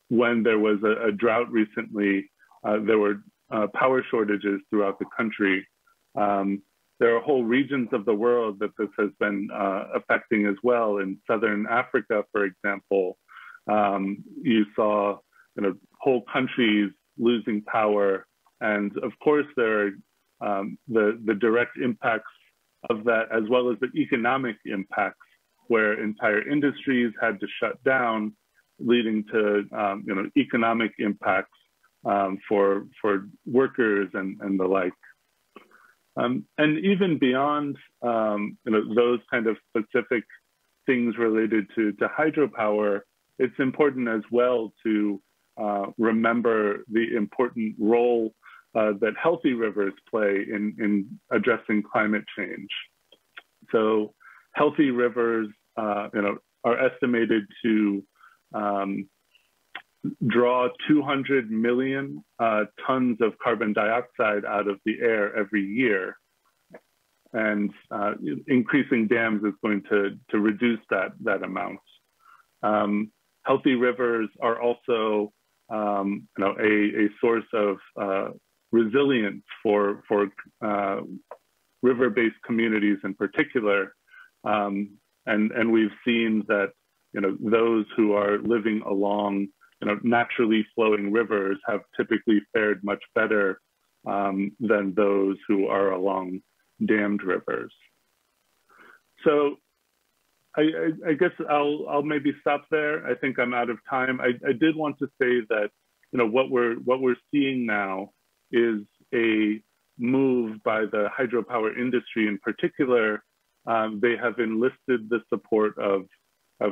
when there was a drought recently, there were power shortages throughout the country. There are whole regions of the world that this has been affecting as well. In Southern Africa, for example, you saw whole countries losing power. And of course, there are the direct impacts of that, as well as the economic impacts, where entire industries had to shut down, leading to economic impacts for workers and the like. And even beyond those kind of specific things related to hydropower, it's important as well to remember the important role that healthy rivers play in addressing climate change. So healthy rivers are estimated to draw 200 million tons of carbon dioxide out of the air every year. And increasing dams is going to reduce that amount. Healthy rivers are also a source of resilience for river-based communities in particular. And we've seen that those who are living along naturally flowing rivers have typically fared much better than those who are along dammed rivers. So I guess I'll maybe stop there. I think I'm out of time. I did want to say that what we're seeing now is a move by the hydropower industry in particular. They have enlisted the support of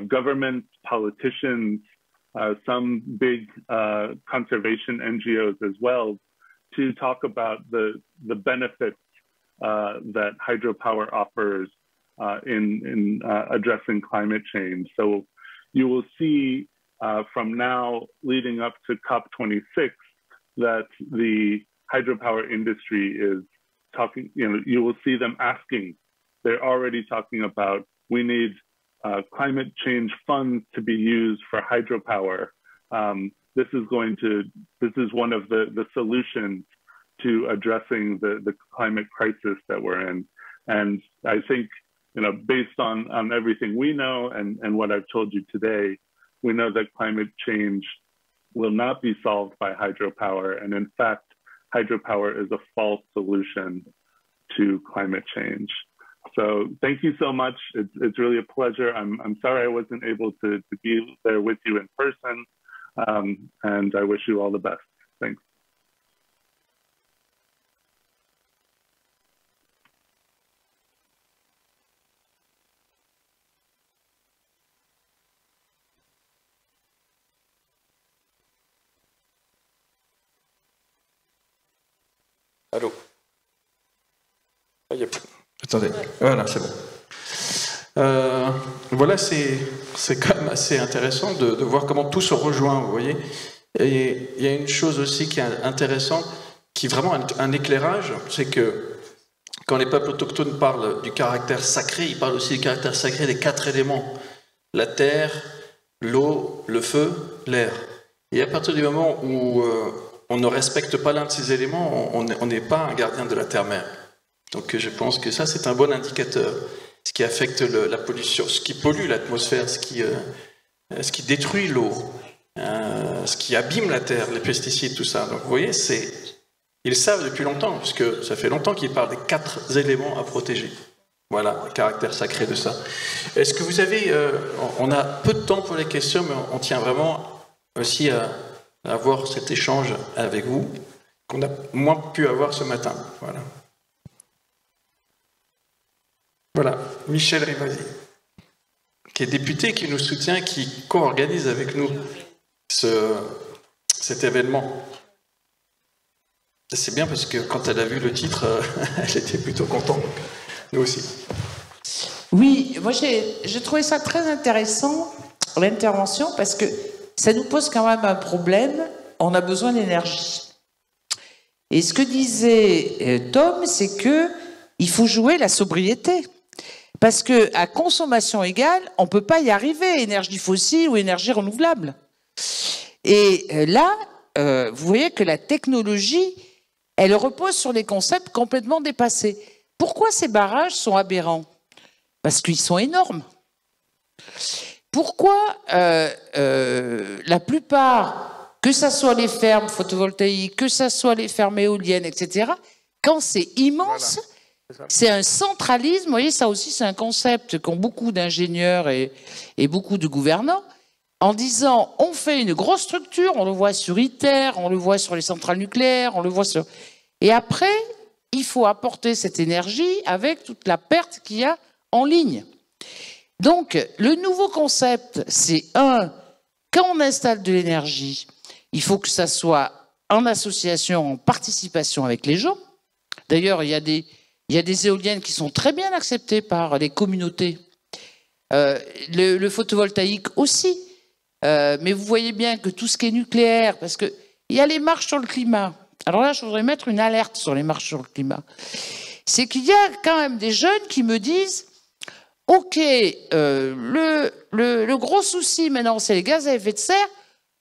governments, politicians, some big conservation NGOs as well, to talk about the benefits that hydropower offers in addressing climate change. So you will see from now leading up to COP26 that the hydropower industry is talking, you will see them asking, they're already talking about, we need climate change funds to be used for hydropower. This is one of the solutions to addressing the climate crisis that we're in. And I think, based on everything we know and what I've told you today, we know that climate change will not be solved by hydropower. And in fact, hydropower is a false solution to climate change. So thank you so much. It's really a pleasure. I'm sorry I wasn't able to be there with you in person. And I wish you all the best. Thanks. Allô? Ah, attendez, voilà, c'est bon. Voilà, c'est quand même assez intéressant de voir comment tout se rejoint, vous voyez. Et il y a une chose aussi qui est intéressante, qui est vraiment un éclairage, c'est que quand les peuples autochtones parlent du caractère sacré, ils parlent aussi du caractère sacré des 4 éléments. La terre, l'eau, le feu, l'air. Et à partir du moment où on ne respecte pas l'un de ces éléments, on n'est pas un gardien de la terre-mère. Donc je pense que ça, c'est un bon indicateur. Ce qui affecte la pollution, ce qui pollue l'atmosphère, ce qui détruit l'eau, ce qui abîme la terre, les pesticides, tout ça. Donc vous voyez, ils savent depuis longtemps, puisque ça fait longtemps qu'ils parlent des 4 éléments à protéger. Voilà, le caractère sacré de ça. Est-ce que vous avez... on a peu de temps pour les questions, mais on tient vraiment aussi à avoir cet échange avec vous, qu'on a moins pu avoir ce matin. Voilà. Voilà, Michel Rivasi, qui est député, qui nous soutient, qui co-organise avec nous cet événement. C'est bien parce que quand elle a vu le titre, elle était plutôt contente. Nous aussi. Oui, moi j'ai trouvé ça très intéressant, l'intervention, parce que ça nous pose quand même un problème. On a besoin d'énergie. Et ce que disait Tom, c'est que il faut jouer la sobriété. Parce que à consommation égale, on ne peut pas y arriver, énergie fossile ou énergie renouvelable. Et là, vous voyez que la technologie, elle repose sur des concepts complètement dépassés. Pourquoi ces barrages sont aberrants? Parce qu'ils sont énormes. Pourquoi la plupart, que ce soit les fermes photovoltaïques, que ce soit les fermes éoliennes, etc., quand c'est immense, voilà, c'est un centralisme. Vous voyez, ça aussi, c'est un concept qu'ont beaucoup d'ingénieurs et beaucoup de gouvernants, en disant, on fait une grosse structure, on le voit sur ITER, on le voit sur les centrales nucléaires, on le voit sur... Et après, il faut apporter cette énergie avec toute la perte qu'il y a en ligne. Donc, le nouveau concept, c'est quand on installe de l'énergie, il faut que ça soit en association, en participation avec les gens. D'ailleurs, il y a des éoliennes qui sont très bien acceptées par les communautés. Le photovoltaïque aussi. Mais vous voyez bien que tout ce qui est nucléaire, parce qu'il y a les marches sur le climat. Alors là, je voudrais mettre une alerte sur les marches sur le climat. C'est qu'il y a quand même des jeunes qui me disent « Ok, le gros souci maintenant, c'est les gaz à effet de serre.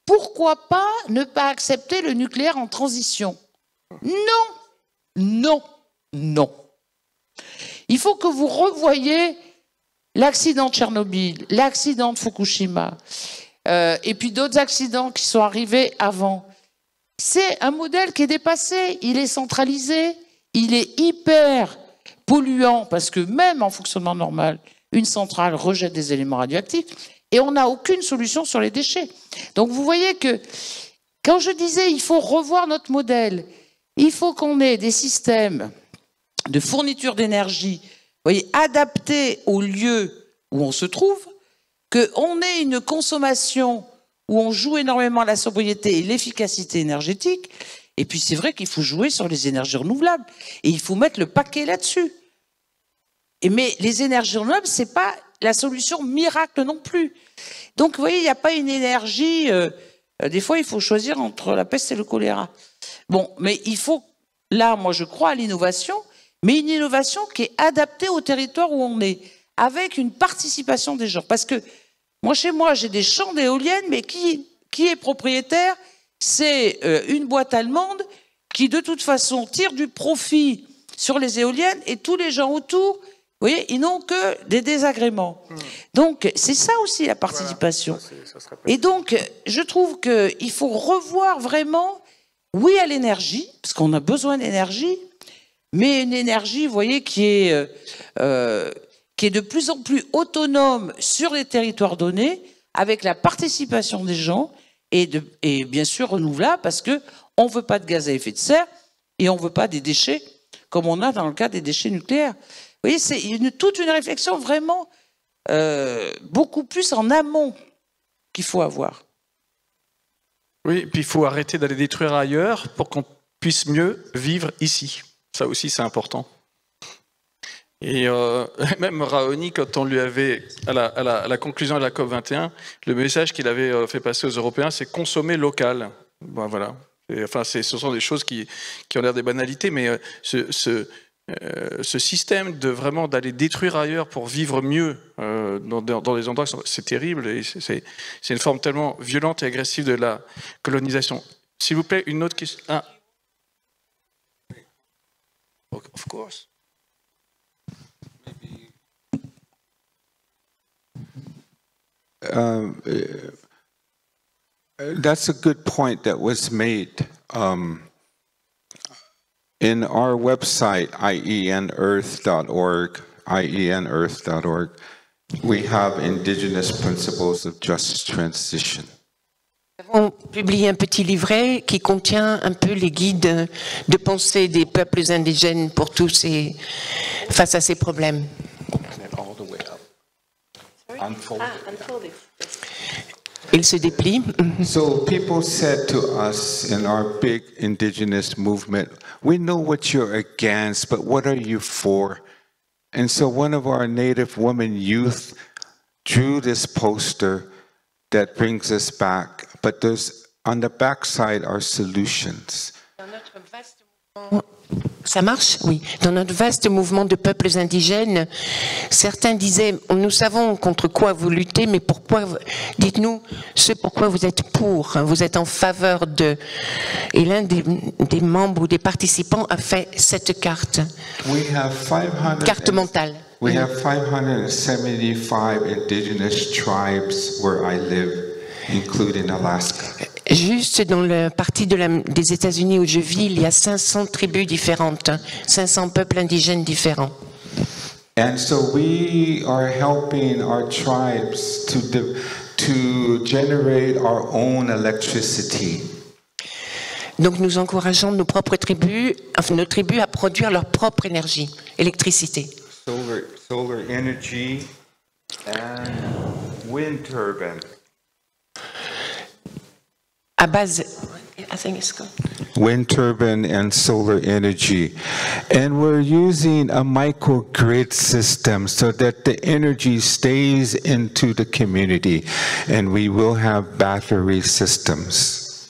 Pourquoi pas ne pas accepter le nucléaire en transition ?» Non, non, non. Il faut que vous revoyiez l'accident de Tchernobyl, l'accident de Fukushima, et puis d'autres accidents qui sont arrivés avant. C'est un modèle qui est dépassé, il est centralisé, il est hyper polluant, parce que même en fonctionnement normal, une centrale rejette des éléments radioactifs, et on n'a aucune solution sur les déchets. Donc vous voyez que, quand je disais il faut revoir notre modèle, il faut qu'on ait des systèmes de fourniture d'énergie, voyez, adaptés au lieu où on se trouve, qu'on ait une consommation où on joue énormément la sobriété et l'efficacité énergétique. Et puis c'est vrai qu'il faut jouer sur les énergies renouvelables. Et il faut mettre le paquet là-dessus. Mais les énergies renouvelables, ce n'est pas la solution miracle non plus. Donc vous voyez, il n'y a pas une énergie... des fois, il faut choisir entre la peste et le choléra. Bon, mais il faut... Là, moi, je crois à l'innovation, mais une innovation qui est adaptée au territoire où on est, avec une participation des gens. Parce que moi, chez moi, j'ai des champs d'éoliennes, mais qui est propriétaire? C'est une boîte allemande qui, de toute façon, tire du profit sur les éoliennes et tous les gens autour, vous voyez, ils n'ont que des désagréments. Donc, c'est ça aussi la participation. Voilà, et donc, je trouve qu'il faut revoir vraiment, oui à l'énergie, parce qu'on a besoin d'énergie, mais une énergie, vous voyez, qui est de plus en plus autonome sur les territoires donnés, avec la participation des gens, et bien sûr renouvelable, parce qu'on ne veut pas de gaz à effet de serre, et on ne veut pas des déchets, comme on a dans le cas des déchets nucléaires. Vous voyez, c'est toute une réflexion vraiment beaucoup plus en amont qu'il faut avoir. Oui, et puis il faut arrêter d'aller détruire ailleurs pour qu'on puisse mieux vivre ici. Ça aussi, c'est important. Et même Raoni, quand on lui avait, à la conclusion de la COP21, le message qu'il avait fait passer aux Européens, c'est consommer local. Bon, voilà. Et, enfin, ce sont des choses qui ont l'air des banalités, mais ce système de vraiment d'aller détruire ailleurs pour vivre mieux dans des endroits, c'est terrible. Et c'est une forme tellement violente et agressive de la colonisation. S'il vous plaît, une autre question. Ah. Of course. That's a good point that was made. In our website, ienearth.org, we have indigenous principles of just transition. Nous avons publié un petit livret qui contient un peu les guides de pensée des peuples indigènes pour face à ces problèmes. Il se déplie. So people said to us in our big indigenous movement, we know what you're against, but what are you for? And so one of our Native women youth drew this poster that brings us back, but there's on the backside are solutions. Ça marche? Oui. Dans notre vaste mouvement de peuples indigènes, certains disaient, nous savons contre quoi vous luttez, mais pourquoi, dites-nous ce pourquoi vous êtes pour, vous êtes en faveur de. Et l'un des membres ou des participants a fait cette carte. Carte mentale. We have 575 indigenous tribes where I live, including Alaska. Juste dans la partie des États-Unis où je vis, il y a 500 tribus différentes, 500 peuples indigènes différents. And so we are helping our tribes to generate our own electricity. Donc nous encourageons nos propres tribus, enfin nos tribus à produire leur propre énergie, électricité. Solar energy and wind turbine. À base, I think it's good. Wind turbine and solar energy. And we're using a microgrid system so that the energy stays into the community, and we will have battery systems.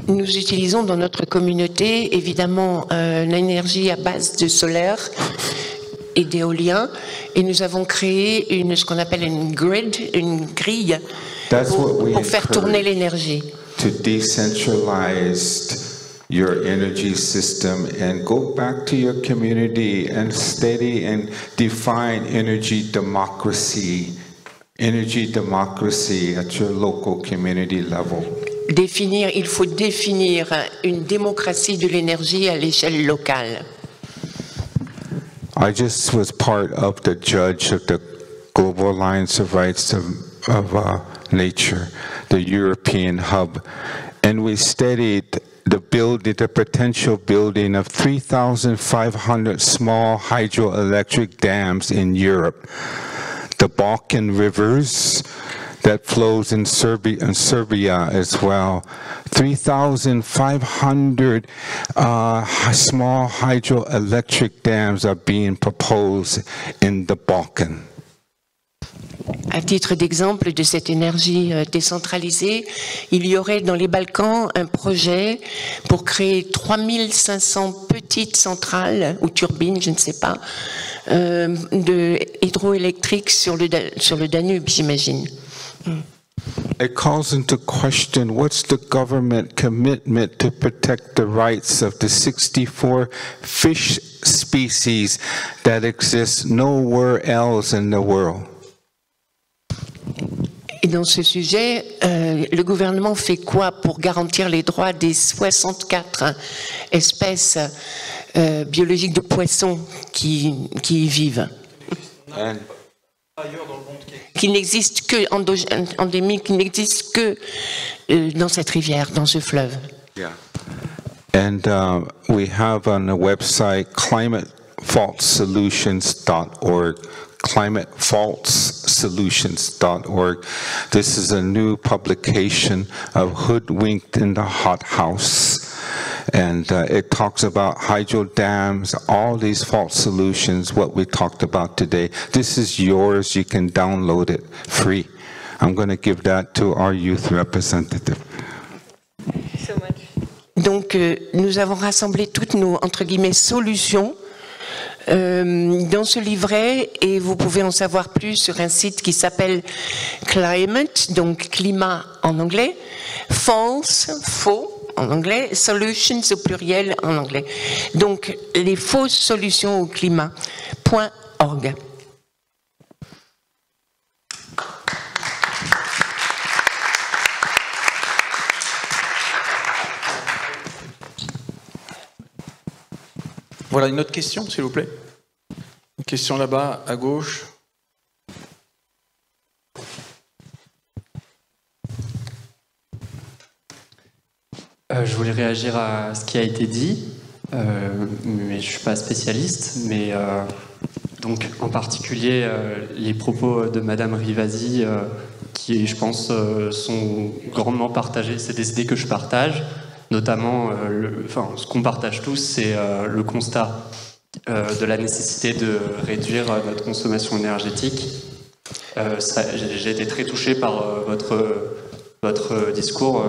Nous utilisons dans notre communauté évidemment l'énergie à base de solaire et d'éolien, et nous avons créé ce qu'on appelle une grid, une grille pour faire tourner l'énergie. To decentralize your energy system and go back to your community and study and define energy democracy at your local community level. Il faut définir une démocratie de l'énergie à l'échelle locale. I just was part of the judge of the Global Alliance of Rights of Nature, the European hub, and we studied the potential building of 3,500 small hydroelectric dams in Europe. The Balkan rivers that flows in Serbia as well. 3,500 small hydroelectric dams are being proposed in the Balkan. À titre d'exemple de cette énergie décentralisée, il y aurait dans les Balkans un projet pour créer 3500 petites centrales ou turbines, je ne sais pas, hydroélectriques sur le Danube, j'imagine. It calls into question what's the government commitment to protect the rights of the 64 fish species that exist nowhere else in the world. Et dans ce sujet, le gouvernement fait quoi pour garantir les droits des 64 espèces biologiques de poissons qui y vivent? Qui n'existent que endémiques, qui n'existent que dans cette rivière, dans ce fleuve. Yeah. And we have on the website climatefaultsolutions.org. climatefaultsolutions.org. This is a new publication of Hoodwinked in the Hot House. And it talks about hydro dams, all these fault solutions, what we talked about today. This is yours. You can download it free. I'm going to give that to our youth representative. So much. Donc, nous avons rassemblé toutes nos, entre guillemets, solutions dans ce livret, et vous pouvez en savoir plus sur un site qui s'appelle Climate, donc climat en anglais, false, faux en anglais, solutions au pluriel en anglais. Donc les fausses solutions au climat.org. Voilà une autre question, s'il vous plaît. Une question là-bas, à gauche. Je voulais réagir à ce qui a été dit, mais je ne suis pas spécialiste. Mais donc, en particulier, les propos de Madame Rivasi, qui, je pense, sont grandement partagés. C'est des idées que je partage. Notamment, ce qu'on partage tous, c'est le constat de la nécessité de réduire notre consommation énergétique. J'ai été très touché par votre discours,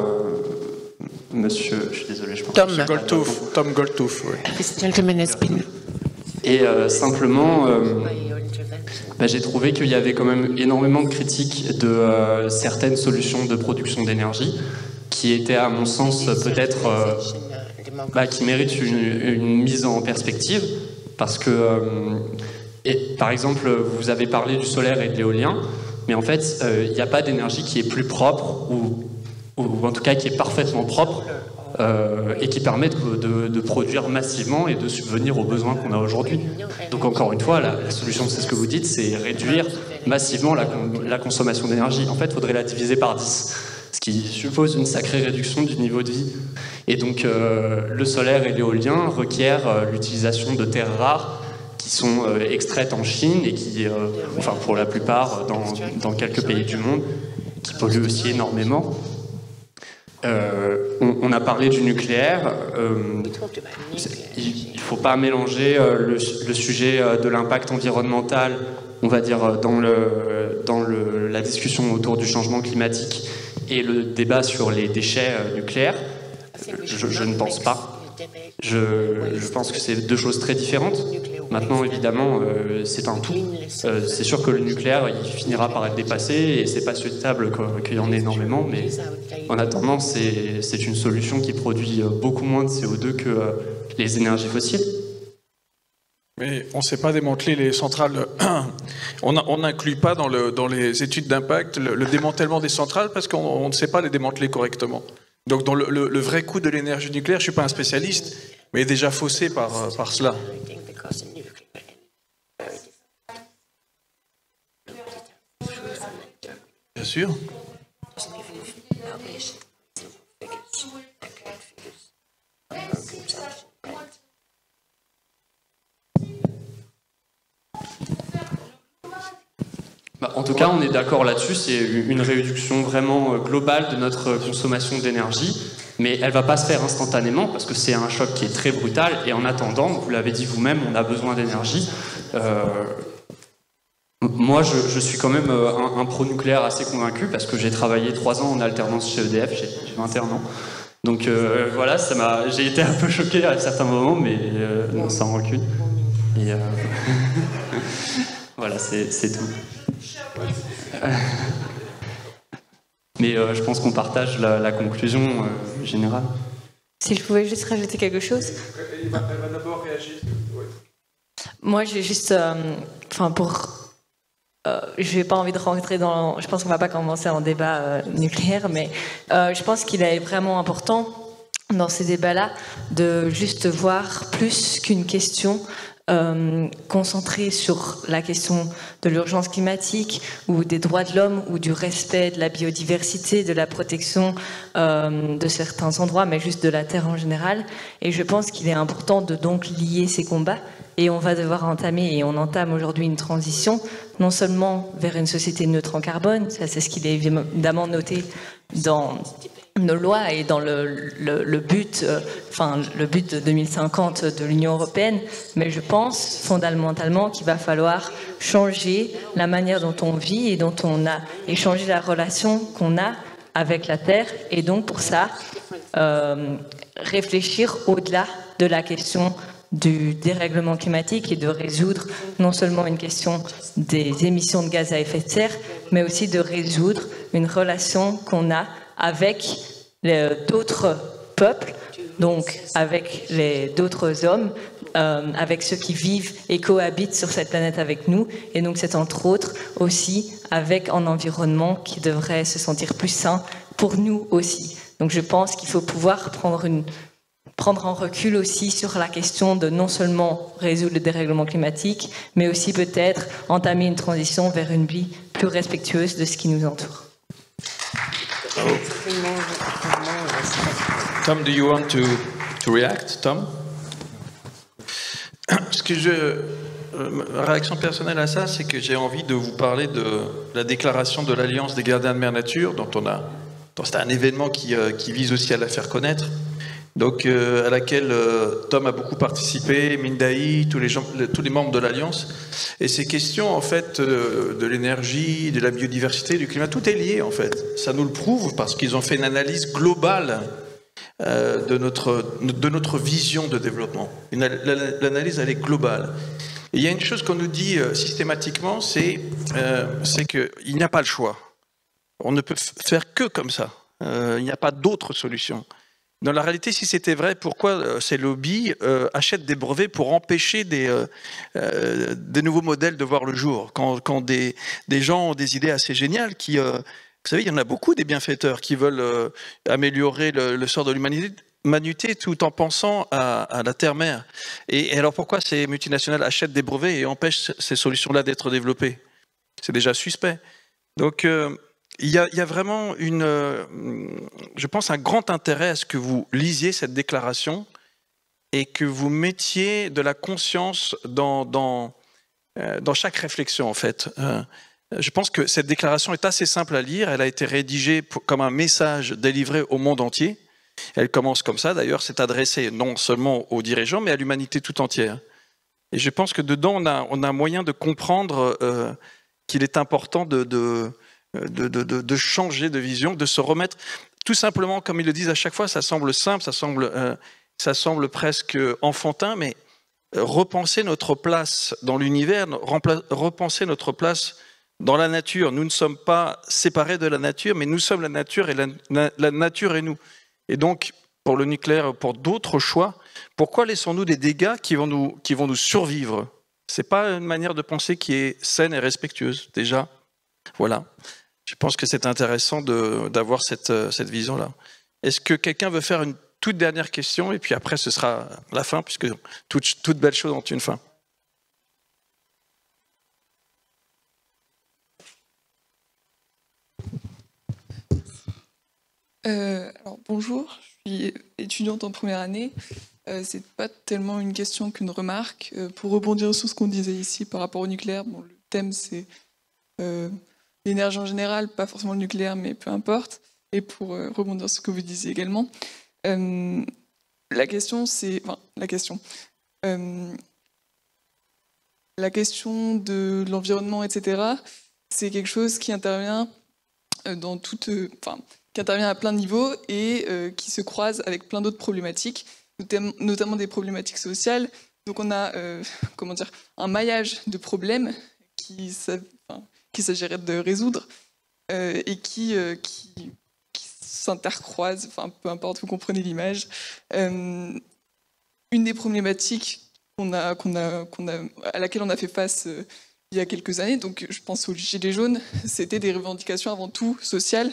monsieur, je suis désolé, je pense. Tom Goldtooth, oui. Et simplement, j'ai trouvé qu'il y avait quand même énormément de critiques de certaines solutions de production d'énergie qui étaient, à mon sens, peut-être qui méritent une mise en perspective, parce que, par exemple, vous avez parlé du solaire et de l'éolien, mais en fait, il n'y a pas d'énergie qui est plus propre, ou en tout cas qui est parfaitement propre, et qui permet de produire massivement et de subvenir aux besoins qu'on a aujourd'hui. Donc encore une fois, la solution, c'est ce que vous dites, c'est réduire massivement la consommation d'énergie. En fait, il faudrait la diviser par 10, ce qui suppose une sacrée réduction du niveau de vie. Et donc le solaire et l'éolien requièrent l'utilisation de terres rares qui sont extraites en Chine et qui, enfin pour la plupart dans quelques pays du monde, qui polluent aussi énormément. On a parlé du nucléaire. Il ne faut pas mélanger le sujet de l'impact environnemental, on va dire, dans la discussion autour du changement climatique et le débat sur les déchets nucléaires. Je ne pense pas. Je pense que c'est deux choses très différentes. Maintenant, évidemment, c'est un tout. C'est sûr que le nucléaire, il finira par être dépassé et c'est pas souhaitable qu'il y en ait énormément, mais en attendant, c'est une solution qui produit beaucoup moins de CO2 que les énergies fossiles. Mais on ne sait pas démanteler les centrales. On n'inclut pas dans les études d'impact le démantèlement des centrales parce qu'on ne sait pas les démanteler correctement. Donc dans le vrai coût de l'énergie nucléaire, je ne suis pas un spécialiste, mais déjà faussé par cela. Bien sûr. En tout cas, on est d'accord là-dessus, c'est une réduction vraiment globale de notre consommation d'énergie, mais elle ne va pas se faire instantanément parce que c'est un choc qui est très brutal, et en attendant, vous l'avez dit vous-même, on a besoin d'énergie. Moi, je suis quand même un pro-nucléaire assez convaincu parce que j'ai travaillé 3 ans en alternance chez EDF, j'ai 21 ans. Donc voilà, j'ai été un peu choqué à certains moments, mais non, ça en recule. Et voilà, c'est tout. Mais je pense qu'on partage la conclusion générale. Si je pouvais juste rajouter quelque chose. Elle va d'abord réagir. Ouais. Moi, j'ai juste, je n'ai pas envie de rentrer dans. Je pense qu'on ne va pas commencer un débat nucléaire, mais je pense qu'il est vraiment important dans ces débats-là de juste voir plus qu'une question concentrée sur la question de l'urgence climatique ou des droits de l'homme ou du respect de la biodiversité, de la protection de certains endroits, mais juste de la Terre en général. Et je pense qu'il est important de donc lier ces combats. Et on va devoir entamer, et on entame aujourd'hui une transition, non seulement vers une société neutre en carbone, ça c'est ce qu'il est évidemment noté dans nos lois et dans le but de 2050 de l'Union européenne, mais je pense fondamentalement qu'il va falloir changer la manière dont on vit et dont on a, et changer la relation qu'on a avec la Terre, et donc pour ça, réfléchir au-delà de la question du dérèglement climatique et de résoudre non seulement une question des émissions de gaz à effet de serre, mais aussi de résoudre une relation qu'on a avec d'autres peuples, donc avec d'autres hommes, avec ceux qui vivent et cohabitent sur cette planète avec nous. Et donc c'est entre autres aussi avec un environnement qui devrait se sentir plus sain pour nous aussi. Donc je pense qu'il faut pouvoir prendre un recul aussi sur la question de non seulement résoudre le dérèglement climatique, mais aussi peut-être entamer une transition vers une vie plus respectueuse de ce qui nous entoure. Tom, do you want to react, Tom? Ce que ma réaction personnelle à ça, c'est que j'ai envie de vous parler de la déclaration de l'Alliance des gardiens de Mère Nature, dont c'est un événement qui vise aussi à la faire connaître. donc à laquelle Tom a beaucoup participé, Mindaï, tous les membres de l'Alliance. Et ces questions, en fait, de l'énergie, de la biodiversité, du climat, tout est lié, en fait. Ça nous le prouve parce qu'ils ont fait une analyse globale de notre vision de développement. L'analyse, elle est globale. Et il y a une chose qu'on nous dit systématiquement, c'est qu'il n'y a pas le choix. On ne peut faire que comme ça. Il n'y a pas d'autre solution. Dans la réalité, si c'était vrai, pourquoi ces lobbies achètent des brevets pour empêcher des nouveaux modèles de voir le jour, quand des gens ont des idées assez géniales qui... vous savez, il y en a beaucoup des bienfaiteurs qui veulent améliorer le sort de l'humanité tout en pensant à la terre-mère. Et alors pourquoi ces multinationales achètent des brevets et empêchent ces solutions-là d'être développées? C'est déjà suspect. Donc il y a vraiment je pense, un grand intérêt à ce que vous lisiez cette déclaration et que vous mettiez de la conscience dans chaque réflexion, en fait. Je pense que cette déclaration est assez simple à lire. Elle a été rédigée comme un message délivré au monde entier. Elle commence comme ça, d'ailleurs, c'est adressé non seulement aux dirigeants, mais à l'humanité tout entière. Et je pense que dedans, on a moyen de comprendre qu'il est important de changer de vision, de se remettre, tout simplement, comme ils le disent à chaque fois, ça semble simple, ça semble presque enfantin, mais repenser notre place dans l'univers, repenser notre place dans la nature. Nous ne sommes pas séparés de la nature, mais nous sommes la nature et la nature est nous. Et donc, pour le nucléaire, pour d'autres choix, pourquoi laissons-nous des dégâts qui vont nous survivre? Ce n'est pas une manière de penser qui est saine et respectueuse, déjà. Voilà. Je pense que c'est intéressant d'avoir cette vision-là. Est-ce que quelqu'un veut faire une toute dernière question? Et puis après, ce sera la fin, puisque toute belle chose ont une fin. Alors, bonjour, je suis étudiante en première année. C'est pas tellement une question qu'une remarque. Pour rebondir sur ce qu'on disait ici par rapport au nucléaire, bon, le thème c'est l'énergie en général, pas forcément le nucléaire, mais peu importe. Et pour rebondir sur ce que vous disiez également, la question c'est... Enfin, la question de l'environnement, etc., c'est quelque chose qui intervient qui intervient à plein de niveaux et qui se croise avec plein d'autres problématiques, notamment des problématiques sociales. Donc on a un maillage de problèmes qu'il s'agirait de résoudre et qui s'intercroisent, enfin peu importe, vous comprenez l'image. Une des problématiques à laquelle on a fait face il y a quelques années, donc je pense aux Gilets jaunes, c'était des revendications avant tout sociales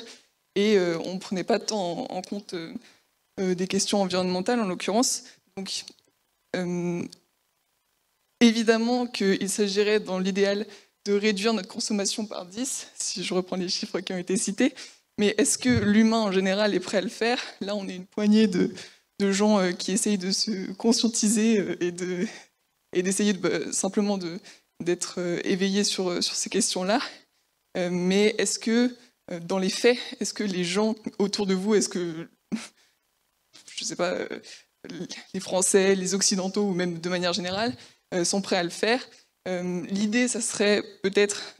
et on ne prenait pas tant en compte des questions environnementales en l'occurrence. Donc évidemment qu'il s'agirait dans l'idéal de réduire notre consommation par 10, si je reprends les chiffres qui ont été cités, mais est-ce que l'humain en général est prêt à le faire? Là on est une poignée de gens qui essayent de se conscientiser et d'essayer simplement d'être éveillés sur ces questions-là. Mais est-ce que, dans les faits, est-ce que les gens autour de vous, est-ce que, je ne sais pas, les Français, les Occidentaux, ou même de manière générale, sont prêts à le faire? L'idée, ça serait peut-être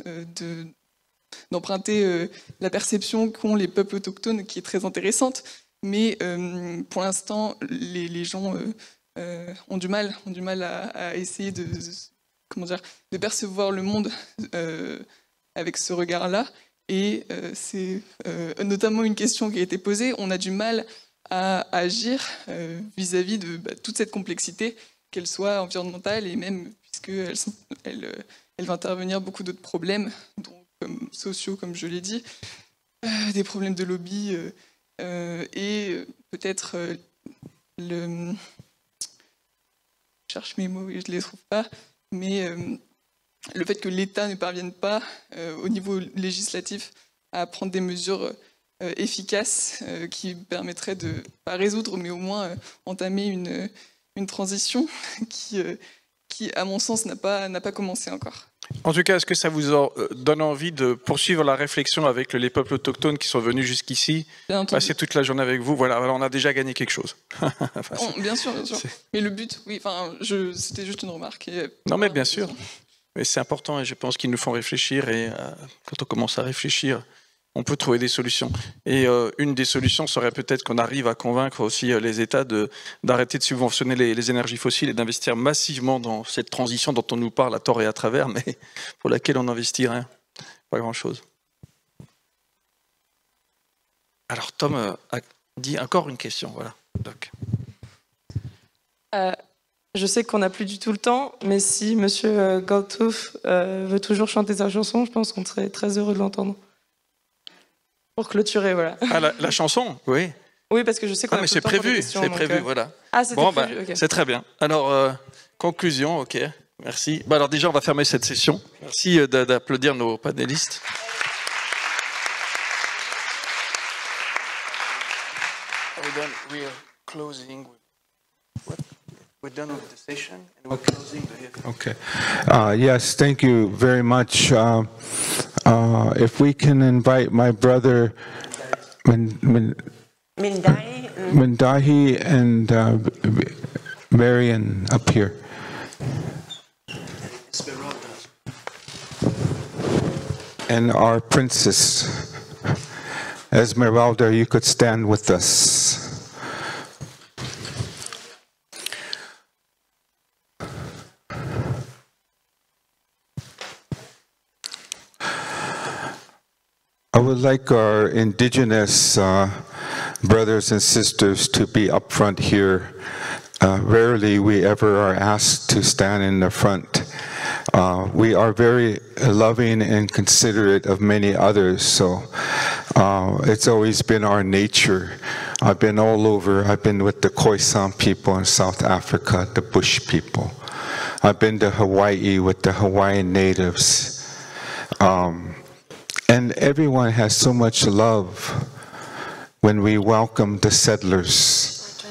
d'emprunter la perception qu'ont les peuples autochtones, qui est très intéressante, mais pour l'instant, les gens ont du mal à essayer de percevoir le monde avec ce regard-là. Et c'est notamment une question qui a été posée. On a du mal à agir vis-à-vis de toute cette complexité, qu'elle soit environnementale et même puisqu'elle va intervenir beaucoup d'autres problèmes, comme sociaux, comme je l'ai dit, des problèmes de lobby et peut-être je cherche mes mots et je ne les trouve pas, mais le fait que l'État ne parvienne pas au niveau législatif à prendre des mesures efficaces qui permettraient de, pas résoudre, mais au moins entamer une transition qui, à mon sens, n'a pas commencé encore. En tout cas, est-ce que ça vous donne envie de poursuivre la réflexion avec les peuples autochtones qui sont venus jusqu'ici, passer toute la journée avec vous? Voilà, on a déjà gagné quelque chose. Enfin, bien sûr, bien sûr. Mais le but, oui, c'était juste une remarque. Non, mais bien sûr. Mais c'est important et je pense qu'ils nous font réfléchir et quand on commence à réfléchir, on peut trouver des solutions. Et une des solutions serait peut-être qu'on arrive à convaincre aussi les États d'arrêter de subventionner les énergies fossiles et d'investir massivement dans cette transition dont on nous parle à tort et à travers, mais pour laquelle on n'investit rien, pas grand-chose. Alors Tom a dit encore une question, voilà. Doc. Je sais qu'on n'a plus du tout le temps, mais si Monsieur Galtouf veut toujours chanter sa chanson, je pense qu'on serait très heureux de l'entendre. Pour clôturer, voilà. Ah, la chanson, oui. Oui, parce que je sais qu'on a mais c'est prévu, voilà. Ah, c'était prévu, okay. C'est très bien. Alors, conclusion, ok, merci. Alors déjà, on va fermer cette session. Merci d'applaudir nos panélistes. We are closing. We're done with the session and we're closing the... Okay. Yes, thank you very much. If we can invite my brother Mindahi and Marian up here. And our princess, Esmeralda, you could stand with us. I would like our indigenous brothers and sisters to be up front here. Rarely we ever are asked to stand in the front. We are very loving and considerate of many others, so it's always been our nature. I've been all over. I've been with the Khoisan people in South Africa, the Bush people. I've been to Hawaii with the Hawaiian natives. And everyone has so much love when we welcome the settlers.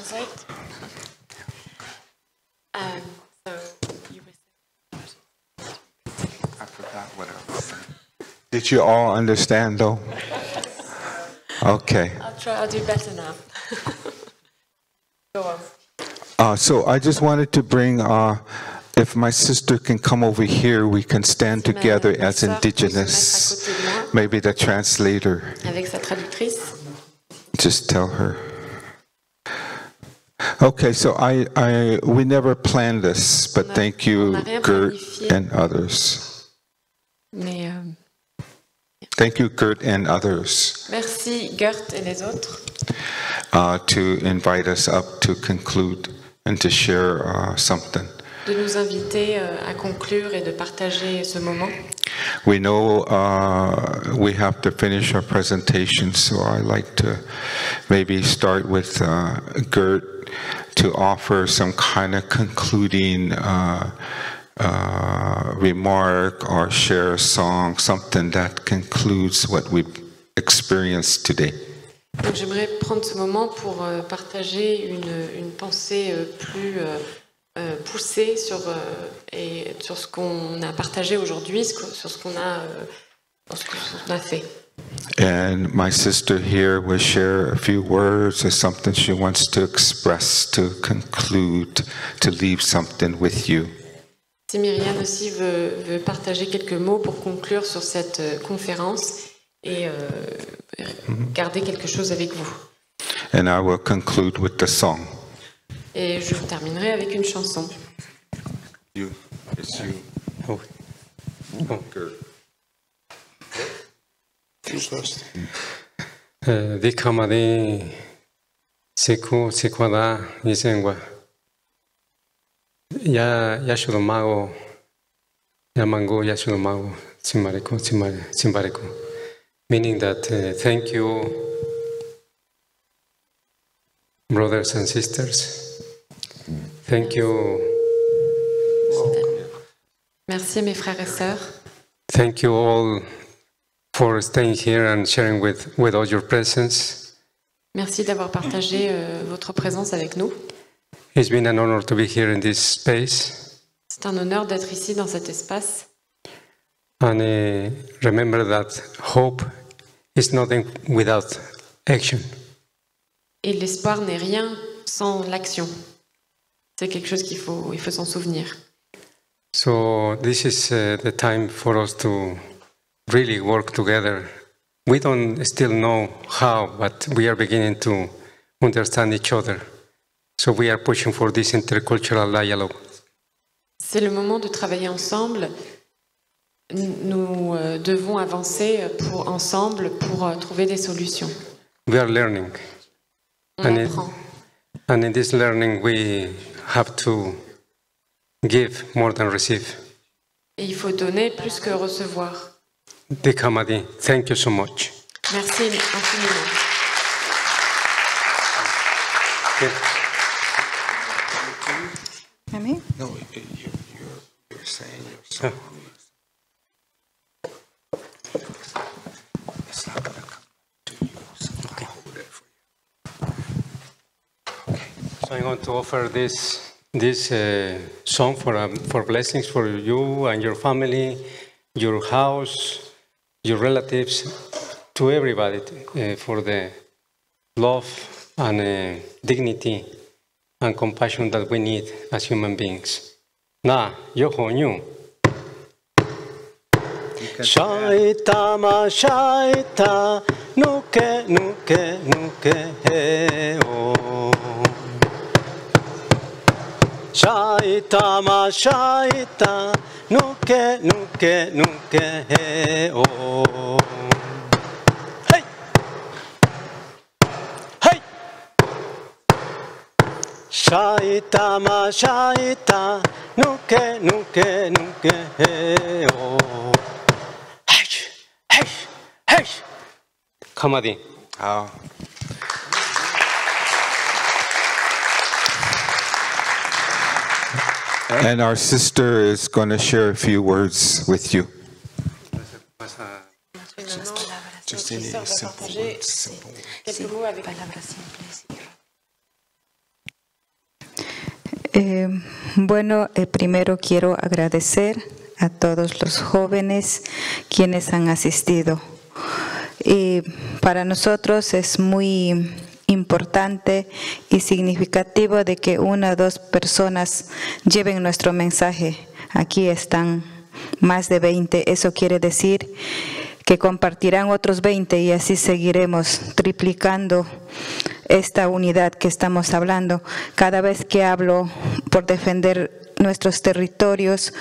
Did you all understand though? Okay. I'll do better now. Go on. So I just wanted to bring, if my sister can come over here, we can stand together as indigenous. Maybe the translator. Avec sa traductrice. Just tell her. Okay, so we never planned this, but thank you, Gert and others. Mais, thank you, Gert and others. Merci, Gert et les autres. To invite us up to conclude and to share something. De nous inviter à conclure et de partager ce moment. We know we have to finish our presentation, so I'd like to maybe start with Gert to offer some kind of concluding remark or share a song, something that concludes what we've experienced today. Donc j'aimerais prendre ce moment pour partager une pensée plus poussée sur ce qu'on a partagé aujourd'hui, sur ce qu'on a fait. And my sister here will share a few words or something she wants to express to conclude, to leave something with you. Si Myriam aussi veut partager quelques mots pour conclure sur cette conférence et garder quelque chose avec vous. And I will conclude with the song. Et je terminerai avec une chanson. You, it's you. Oh. Gert. Dikamari seku sekwada yisengwa ya yashudomago yamango yashudomago simbareko, meaning that thank you, brothers and sisters. Thank you. Merci mes frères et sœurs. Thank you all for staying here and sharing with all your presence. Merci d'avoir partagé votre présence avec nous. It's been an honor to be here in this space. C'est un honneur d'être ici dans cet espace. And remember that hope is nothing without action. Et l'espoir n'est rien sans l'action. C'est quelque chose il faut s'en souvenir. So this is the time for us to really work together. We don't still know how, but we are beginning to understand each other. So we are pushing for this intercultural dialogue. C'est le moment de travailler ensemble. Nous devons avancer ensemble pour trouver des solutions. We are learning. On apprend. And in this learning we have to give more than receive. Et il faut donner plus que recevoir. Dikamadi, thank you so much. Merci infiniment. Me? No, you're saying your song. It's not going to come to you, so I'll hold it for you. Okay. So I'm going to offer this song for blessings for you and your family, your house, your relatives, to everybody, for the love and dignity and compassion that we need as human beings. Na, yoho nyu. Shaita ma shaita, nuke nuke nuke he o. Shaita ma shaita, nuke nuke nuke he o. Hey, hey. Shaita ma shaita, nuke nuke nuke he o. Hey, hey, hey. Kamadi. Oh. And our sister is going to share a few words with you. Just any simple words. Quelques mots avec Bueno, primero quiero agradecer a todos los jóvenes quienes han asistido. Y para nosotros es muy importante y significativo de que 1 o 2 personas lleven nuestro mensaje. Aquí están más de 20. Eso quiere decir que compartirán otros 20 y así seguiremos triplicando esta unidad que estamos hablando. Cada vez que hablo por defender nuestros territorios,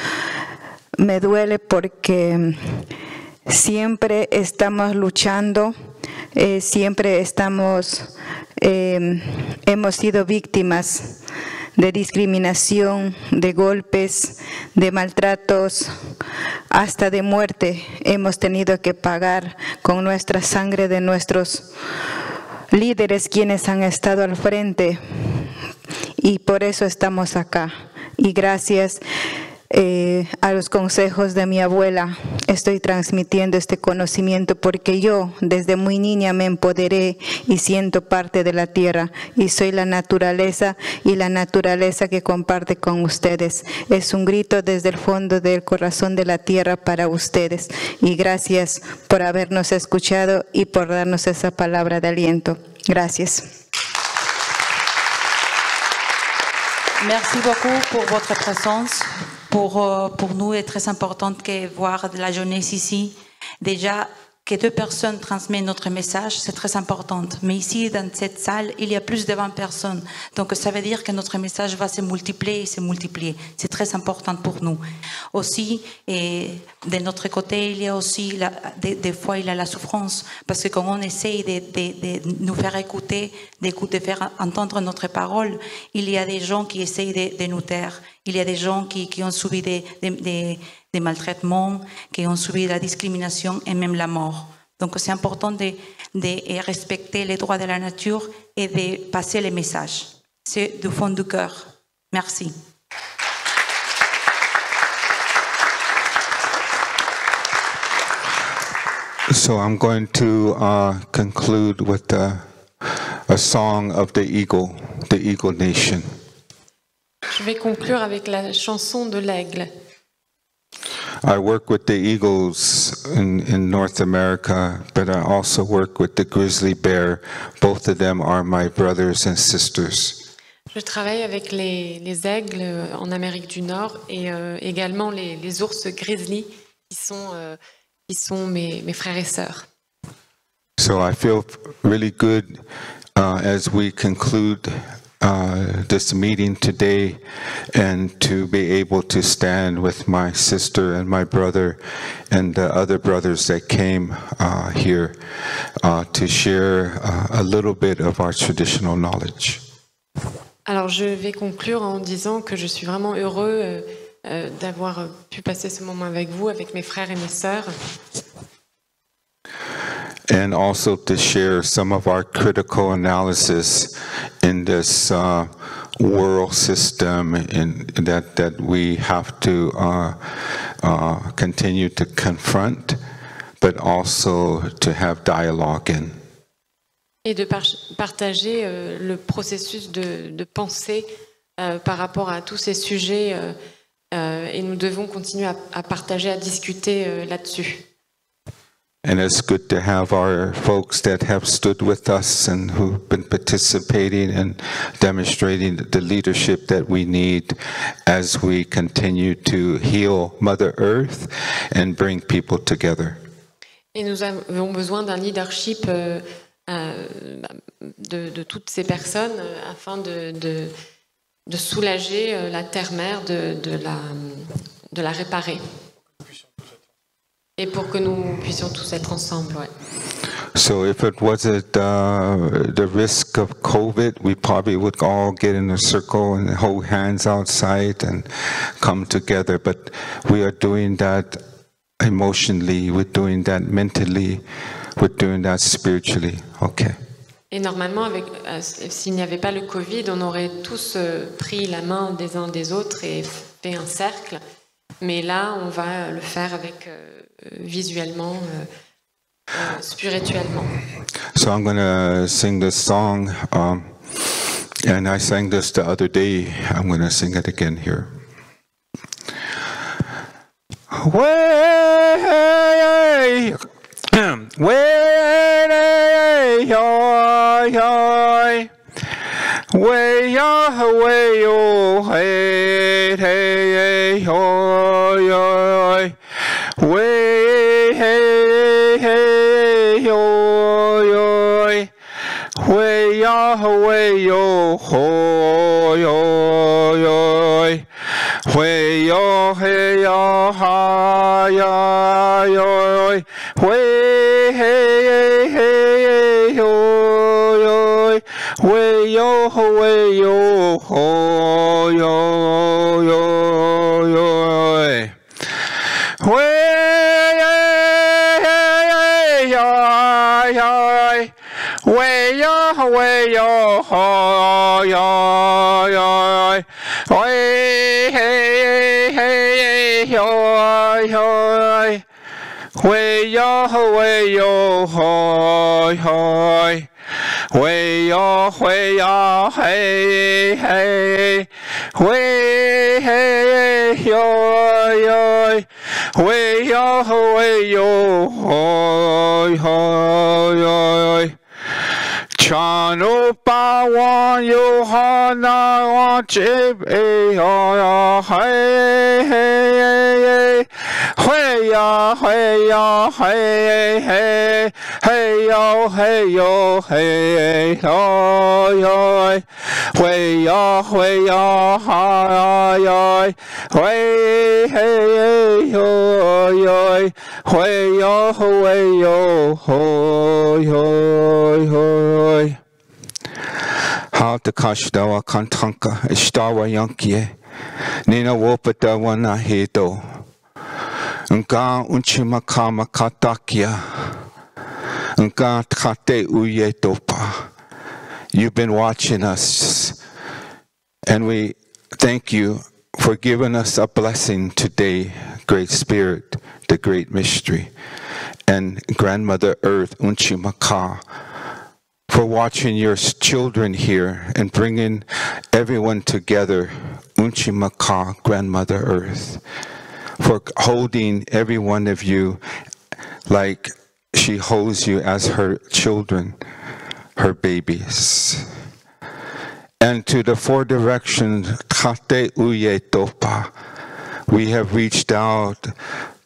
me duele porque siempre estamos luchando, siempre hemos sido víctimas de discriminación, de golpes, de maltratos, hasta de muerte. Hemos tenido que pagar con nuestra sangre de nuestros líderes quienes han estado al frente, y por eso estamos acá. Y gracias a los consejos de mi abuela estoy transmitiendo este conocimiento, porque yo desde muy niña me empoderé y siento parte de la tierra y soy la naturaleza, y la naturaleza que comparte con ustedes. Es un grito desde el fondo del corazón de la tierra para ustedes, y gracias por habernos escuchado y por darnos esa palabra de aliento. Gracias. Merci beaucoup pour votre présence. Pour nous, est très important de voir de la jeunesse ici. Déjà, que 2 personnes transmettent notre message, c'est très important. Mais ici, dans cette salle, il y a plus de 20 personnes. Donc, ça veut dire que notre message va se multiplier et se multiplier. C'est très important pour nous. Aussi, et de notre côté, il y a aussi, des fois, il y a la souffrance. Parce que quand on essaye de nous faire écouter, de faire entendre notre parole, il y a des gens qui essayent de nous taire. Il y a des gens qui ont subi des maltraitements, qui ont subi la discrimination et même la mort. Donc c'est important de respecter les droits de la nature et de passer les messages. C'est du fond du cœur. Merci. So I'm going to conclude with a song of the Eagle Nation. Je vais conclure avec la chanson de l'aigle. I work with the eagles in North America, but I also work with the grizzly bear. Both of them are my brothers and sisters. Je travaille avec les aigles en Amérique du Nord et également les ours grizzly qui sont mes frères et sœurs. So I feel really good as we conclude this meeting today, and to be able to stand with my sister and my brother and the other brothers that came here to share a little bit of our traditional knowledge. Alors je vais conclure en disant que je suis vraiment heureux d'avoir pu passer ce moment avec vous, avec mes frères et mes sœurs. And also to share some of our critical analysis in this world system that we have to continue to confront, but also to have dialogue in. Et de partager le processus de pensée par rapport à tous ces sujets, et nous devons continuer à partager, à discuter là-dessus. And it's good to have our folks that have stood with us and who've been participating and demonstrating the leadership that we need as we continue to heal Mother Earth and bring people together. Et nous avons besoin d'un leadership de toutes ces personnes afin de soulager la terre-mère, de la réparer. Et pour que nous puissions tous être ensemble, ouais. So if it wasn't the risk of COVID, we probably would all get in a circle and hold hands outside and come together. But we are doing that emotionally, we're doing that mentally, we're doing that spiritually. Okay. Et normalement, s'il n'y avait pas le Covid, on aurait tous pris la main des uns des autres et fait un cercle. Mais là, on va le faire avec visuellement, spirituellement. So I'm going to sing this song, and I sang this the other day. I'm going to sing it again here. Way, Chano Pawan Yohana Chib hey hey hey ya hey ya hey hey hey yo hey yo hey yo yo hey ya ha ya hey hey yo yo hey yo hey yo ho yo how the kashdawa kantanka ishtawa yankie nina wopata wana hedo Nka unchimakama katakia. Nka tkate uye topa. You've been watching us, and we thank you for giving us a blessing today, Great Spirit, the Great Mystery, and Grandmother Earth, Unchimaka, for watching your children here and bringing everyone together, Unchimaka, Grandmother Earth. for holding every one of you like she holds you as her children, her babies. And to the four directions, Tate Uye Topa, we have reached out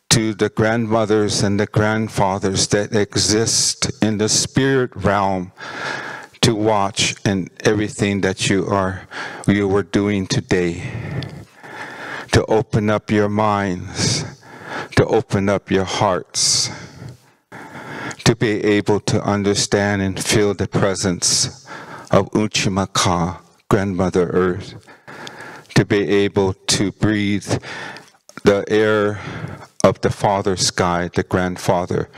to the grandmothers and the grandfathers that exist in the spirit realm to watch in everything that you were doing today, to open up your minds, to open up your hearts, to be able to understand and feel the presence of Uchimaka, Grandmother Earth, to be able to breathe the air of the Father Sky, the Grandfather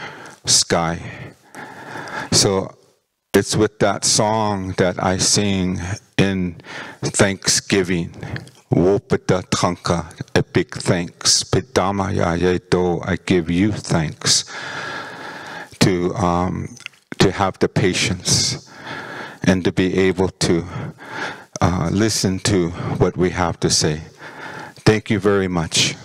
Sky. So it's with that song that I sing in Thanksgiving. Wopata Tanka, a big thanks. Pidama Yayedo, I give you thanks to have the patience and to be able to listen to what we have to say. Thank you very much.